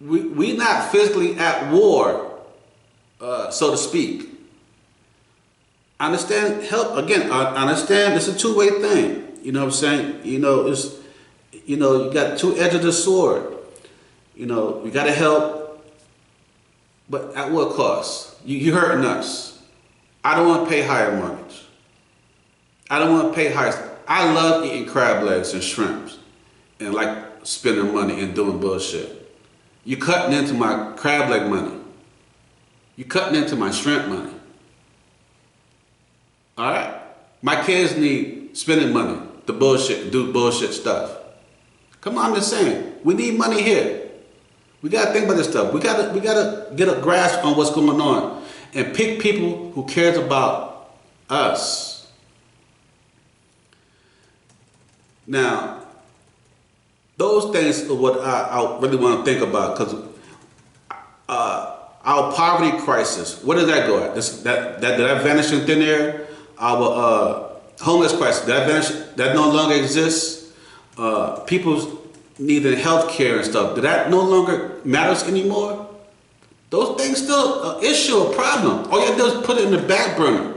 We not physically at war, so to speak. I understand help again. I understand it's a two-way thing. You know what I'm saying? You know, it's, you know, you got two edges of the sword. You know, we got to help, but at what cost? You hurting us. I don't want to pay higher mortgage. I don't want to pay higher. I love eating crab legs and shrimps and like spending money and doing bullshit. You're cutting into my crab leg money. You're cutting into my shrimp money. All right? My kids need spending money to bullshit, do bullshit stuff. Come on, I'm just saying. We need money here. We got to think about this stuff. We got to get a grasp on what's going on and pick people who cares about us. Now, those things are what I really want to think about, because our poverty crisis, where did that go at? Did that vanish in thin air? Our homeless crisis, did that vanish? That no longer exists? People's needing health care and stuff, did that no longer matters anymore? Those things still an issue, a problem. All you have to do is put it in the back burner.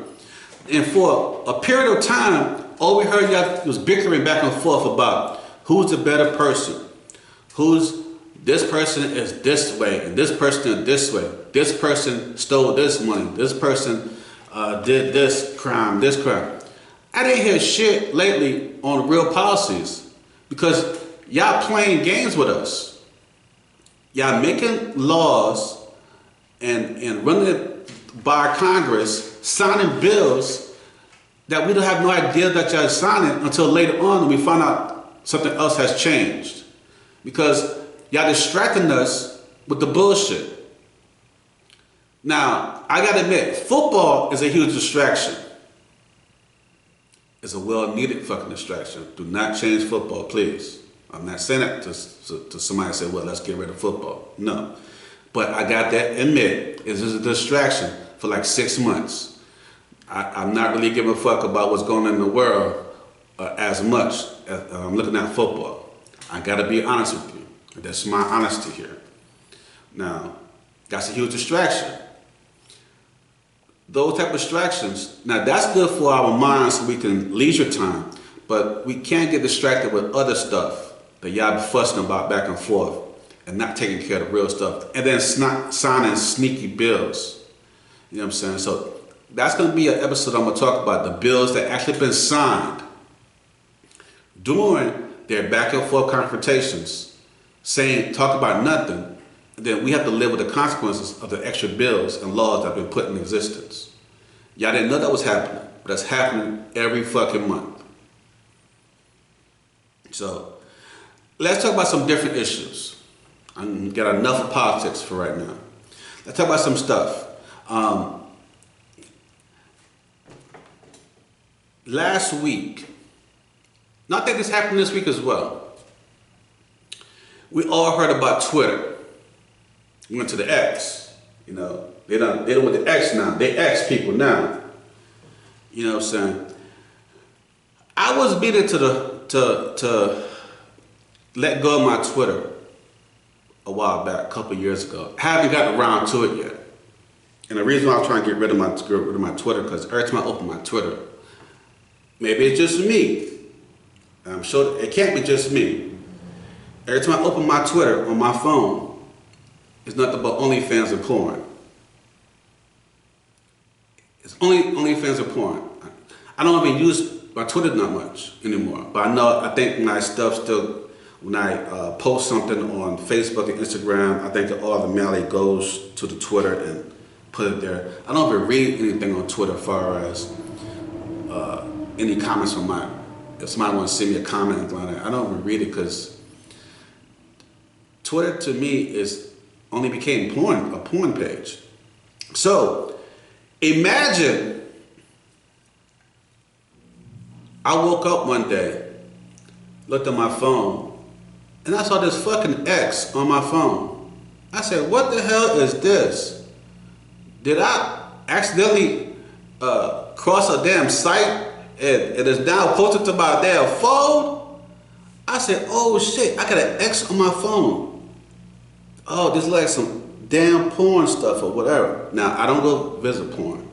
And for a period of time, all we heard y'all was bickering back and forth about who's the better person? This person is this way, and this person is this way. This person stole this money. This person did this crime, this crime. I didn't hear shit lately on real policies, because y'all playing games with us. Y'all making laws and running it by Congress, signing bills that we don't have no idea that y'all signing until later on when we find out something else has changed, because y'all distracting us with the bullshit. Now, I gotta admit, football is a huge distraction. It's a well-needed fucking distraction. Do not change football, please. I'm not saying that to somebody say, well, let's get rid of football. No. But I got to admit, it's just a distraction for like 6 months. I'm not really giving a fuck about what's going on in the world as much as I'm looking at football. I got to be honest with you. That's my honesty here. Now, that's a huge distraction. Those type of distractions, now that's good for our minds so we can leisure time, but we can't get distracted with other stuff that y'all be fussing about back and forth and not taking care of the real stuff, and then signing sneaky bills. You know what I'm saying? So that's going to be an episode I'm going to talk about, the bills that actually been signed during their back and forth confrontations, talk about nothing. Then we have to live with the consequences of the extra bills and laws that have been put in existence. Y'all didn't know that was happening, but that's happening every fucking month. So let's talk about some different issues. I'm got enough of politics for right now. Let's talk about some stuff. Last week, and I think this happened this week as well, we all heard about Twitter. We went to the X, you know. They don't with the X now. They X people now. You know what I'm saying? I was beaten to the to let go of my Twitter a while back, a couple years ago. I haven't gotten around to it yet. And the reason why I'm trying to get rid of my Twitter, because every time I open my Twitter, maybe it's just me. I'm sure it can't be just me. Every time I open my Twitter on my phone, it's nothing but OnlyFans and porn. It's only OnlyFans and porn. I don't even use my Twitter not much anymore, but I think when I post something on Facebook and Instagram, I think that all the mail goes to the Twitter and put it there. I don't even read anything on Twitter as far as any comments from if somebody wants to send me a comment and like that, I don't even read it because Twitter to me only became a porn page. So imagine I woke up one day, looked at my phone, and I saw this fucking X on my phone. I said, what the hell is this? Did I accidentally cross a damn site and it is now posted to my damn phone? I said, oh shit, I got an X on my phone. Oh, this is like some damn porn stuff or whatever. Now, I don't go visit porn.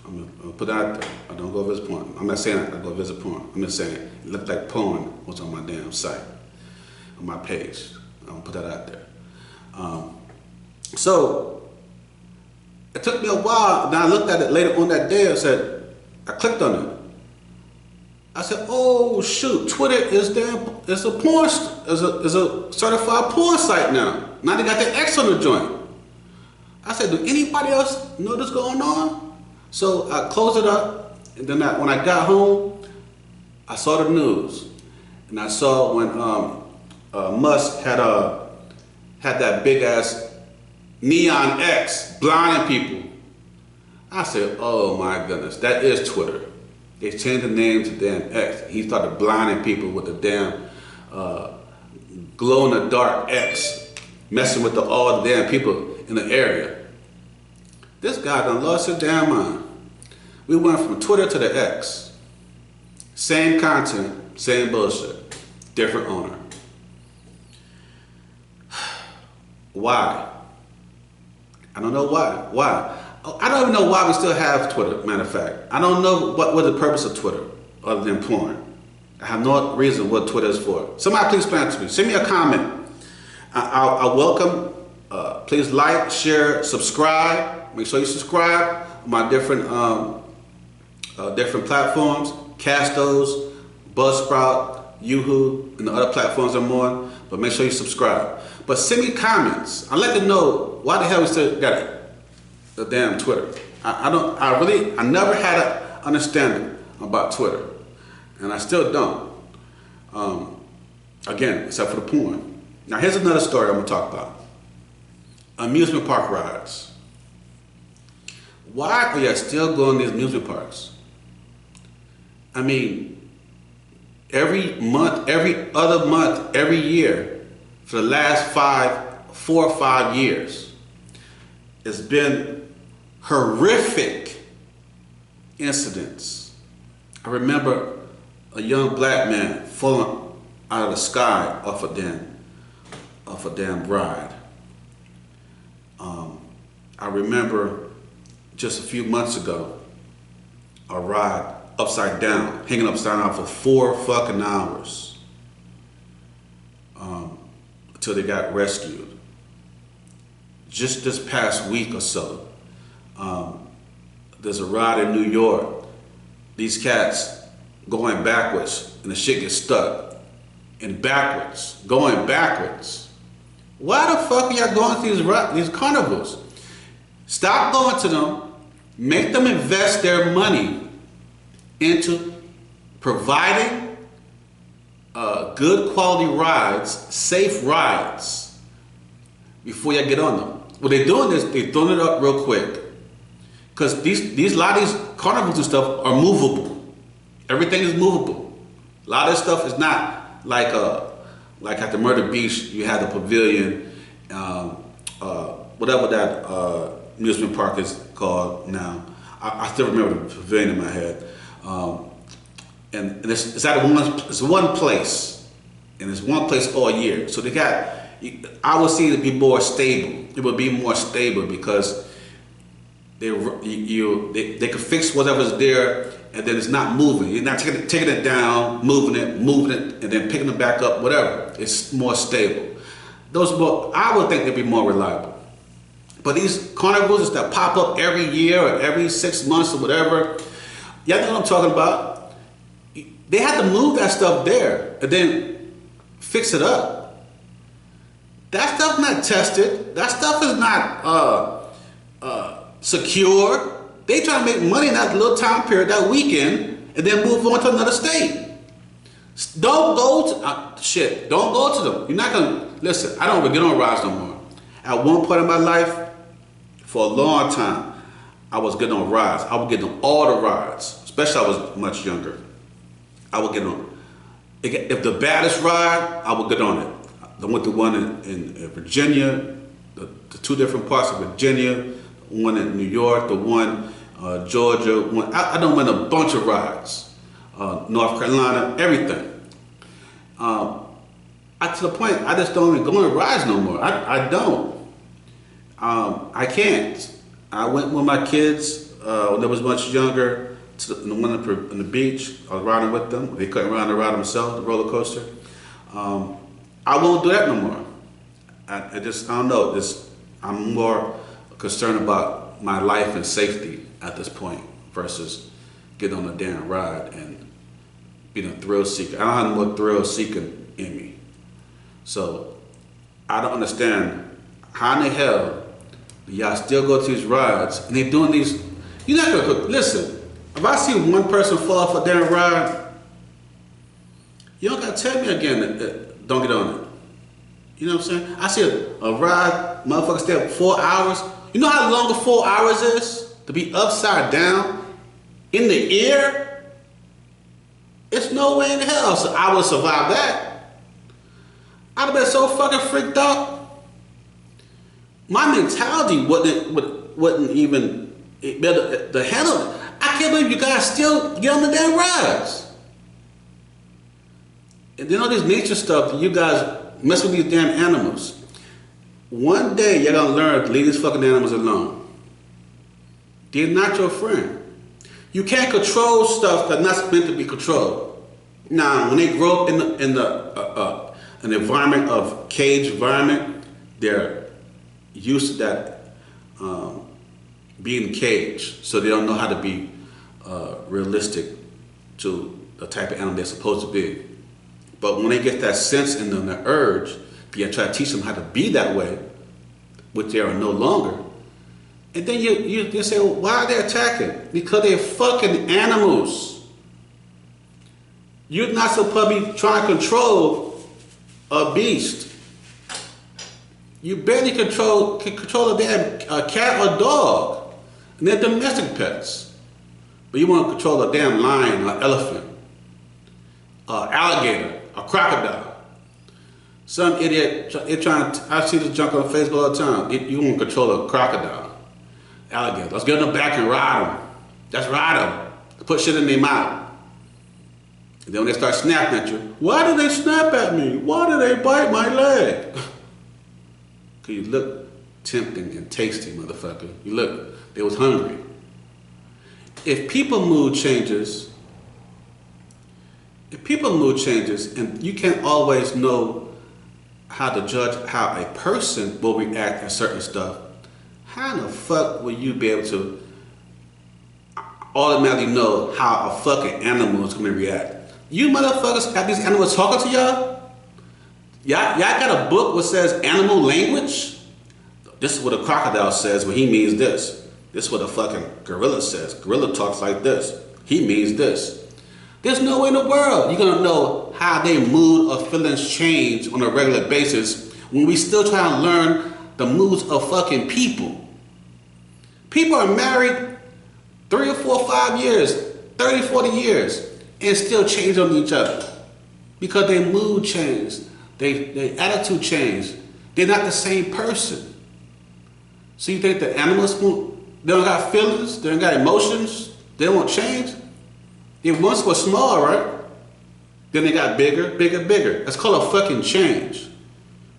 I'm gonna put that out there. I don't go visit porn. I'm not saying I go visit porn. I'm just saying it looked like porn was on my damn site, on my page. I'm gonna put that out there. So it took me a while. Now I looked at it later on that day. I clicked on it. I said, "Oh shoot! Twitter is a porn, is a certified porn site now. Now they got the X on the joint." I said, "Do anybody else know this going on?" So I closed it up, and then when I got home, I saw the news, and I saw when Musk had that big ass neon X blinding people. I said, "Oh my goodness, that is Twitter." They changed the name to damn X. He started blinding people with the damn glow in the dark X, messing with all the damn people in the area. This guy done lost his damn mind. We went from Twitter to the X. Same content, same bullshit, different owner. Why? I don't know why. Why? I don't even know why we still have Twitter, matter of fact. I don't know what the purpose of Twitter other than porn. I have no reason what Twitter is for. Somebody please explain it to me. Send me a comment. I welcome. Please like, share, subscribe. Make sure you subscribe on my different platforms. Castos, Buzzsprout, Yoo-Hoo, and the other platforms I'm on. But make sure you subscribe. But send me comments. I'd like to know why the hell we still got it. The damn Twitter. I never had an understanding about Twitter, and I still don't. Again, except for the porn. Now here's another story I'm gonna talk about. Amusement park rides. Why are you still going to these amusement parks? I mean, every month, every other month, every year, for the last 4 or 5 years, it's been horrific incidents. I remember a young black man falling out of the sky off a damn ride. I remember just a few months ago, a ride upside down, hanging upside down for 4 fucking hours until they got rescued. Just this past week or so, there's a ride in New York. These cats going backwards and the shit gets stuck. And going backwards. Why the fuck are y'all going to these carnivals? Stop going to them. Make them invest their money into providing good quality rides, safe rides, before you get on them. What they're doing is they're throwing it up real quick. Because a lot of these carnivals and stuff are movable. Everything is movable. A lot of this stuff is not like at the Myrtle Beach, you have the pavilion, whatever that amusement park is called now. I still remember the pavilion in my head. and it's at one place, and it's one place all year. So they got. I would see it be more stable. It would be more stable because they can fix whatever's there, and then it's not moving. You're not taking it down, moving it, and then picking it back up. Whatever. It's more stable. I would think they'd be more reliable. But these carnivals that pop up every year or every 6 months or whatever, y'all know what I'm talking about. They had to move that stuff there and then fix it up. That stuff's not tested. That stuff is not secure. They try to make money in that little time period, that weekend, and then move on to another state. Don't go to Don't go to them. You're not gonna listen. I don't even get on rides no more. At one point in my life, for a long time, I was getting on rides. I would get on all the rides, especially I was much younger. I would get on. If the baddest ride, I would get on it. I went to one in Virginia, the two different parts of Virginia, one in New York, the one Georgia. I done went a bunch of rides, North Carolina, everything. To the point, I just don't even go on rides no more. I don't. I can't. I went with my kids when they was much younger to the one on the beach. I was riding with them. They couldn't ride the ride themselves, the roller coaster. I won't do that no more. I don't know. I'm more concerned about my life and safety at this point versus getting on a damn ride and being a thrill seeker. I don't have more thrill seeking in me. So I don't understand how in the hell do y'all still go to these rides and they're doing these. You're not gonna listen. If I see one person fall off a damn ride, you don't gotta tell me again that don't get on it. You know what I'm saying? I see a ride, motherfuckers stay up 4 hours. You know how long 4 hours is to be upside down in the air? It's no way in hell so I would survive that. I'd have been so fucking freaked out. My mentality wouldn't even be able to handle it. I can't believe you guys still get on the damn rides. And then all this nature stuff, you guys mess with these damn animals. One day you're gonna learn to leave these fucking animals alone. They're not your friend. You can't control stuff that's not meant to be controlled. Now, when they grow up in an environment of cage environment, they're used to that being caged, so they don't know how to be realistic to the type of animal they're supposed to be. But when they get that sense in them, the urge, you try to teach them how to be that way, which they are no longer. And then you say, well, why are they attacking? Because they're fucking animals. You're not supposed to be trying to control a beast. You barely can control a damn cat or dog. And they're domestic pets. But you want to control a damn lion or elephant, alligator, a crocodile. Some idiot I see this junk on Facebook all the time. You want to control a crocodile, alligator. Let's get in the back and ride them. Just ride them. Put shit in their mouth. And then when they start snapping at you, why do they snap at me? Why do they bite my leg? Because you look tempting and tasty, motherfucker. You look, they was hungry. If people mood changes, and you can't always know how to judge how a person will react to certain stuff, how in the fuck will you be able to automatically know how a fucking animal is going to react? You motherfuckers have these animals talking to y'all? Y'all got a book that says animal language? This is what a crocodile says when he means this. This is what a fucking gorilla says. Gorilla talks like this. He means this. There's no way in the world you're gonna know how their mood or feelings change on a regular basis when we still trying to learn the moods of fucking people. People are married 3 or 4 or 5 years, 30, 40 years, and still change on each other because their mood changed, their attitude changed. They're not the same person. So you think the animals they don't got feelings, they don't got emotions, they won't change? They once were small, right? Then they got bigger, bigger, bigger. That's called a fucking change.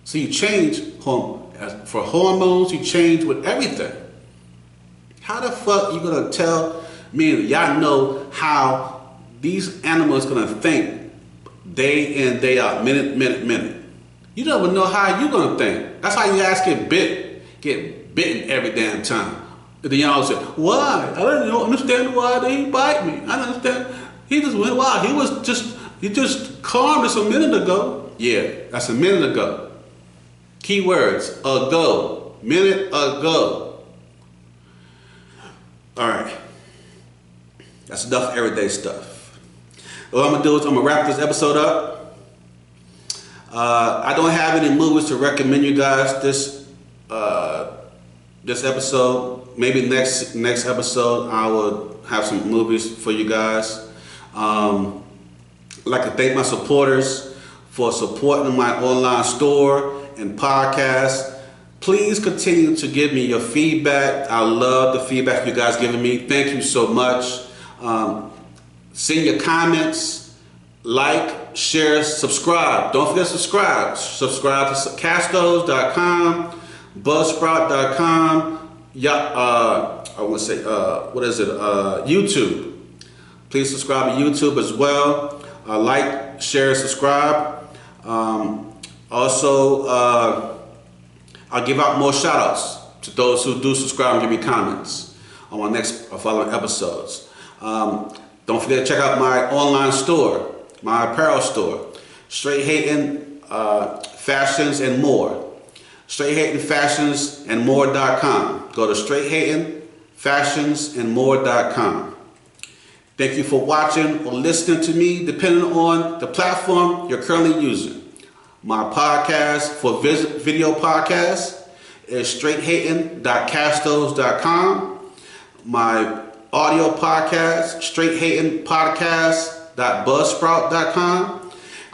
So you change for hormones, you change with everything. How the fuck you gonna tell me that y'all know how these animals gonna think day in, day out, minute? You don't even know how you gonna think. That's how you guys get bitten every damn time. And then y'all say, why? I don't understand why they bite me. I don't understand. He just went wild. He just calmed us a minute ago. Yeah, that's a minute ago. Keywords, ago, minute ago. All right. That's enough everyday stuff. What I'm gonna do is I'm gonna wrap this episode up. I don't have any movies to recommend you guys this episode. Maybe next episode I will have some movies for you guys. I'd like to thank my supporters for supporting my online store and podcast. Please continue to give me your feedback. I love the feedback you guys giving me. Thank you so much. Send your comments, like, share, subscribe. Don't forget to subscribe. Subscribe to castos.com, buzzsprout.com. YouTube. Please subscribe to YouTube as well. Like, share, subscribe. Also, I'll give out more shout outs to those who do subscribe and give me comments on my next following episodes. Don't forget to check out my online store, my apparel store, Straight Hatin' Fashions and More. StraightHatin'FashionsandMore.com. Go to StraightHatin'FashionsandMore.com. Thank you for watching or listening to me, depending on the platform you're currently using. My podcast for video podcast is straighthatin.castos.com. My audio podcast, straighthatinpodcast.buzzsprout.com.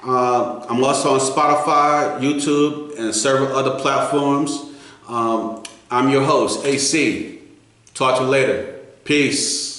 I'm also on Spotify, YouTube, and several other platforms. I'm your host, AC. Talk to you later. Peace.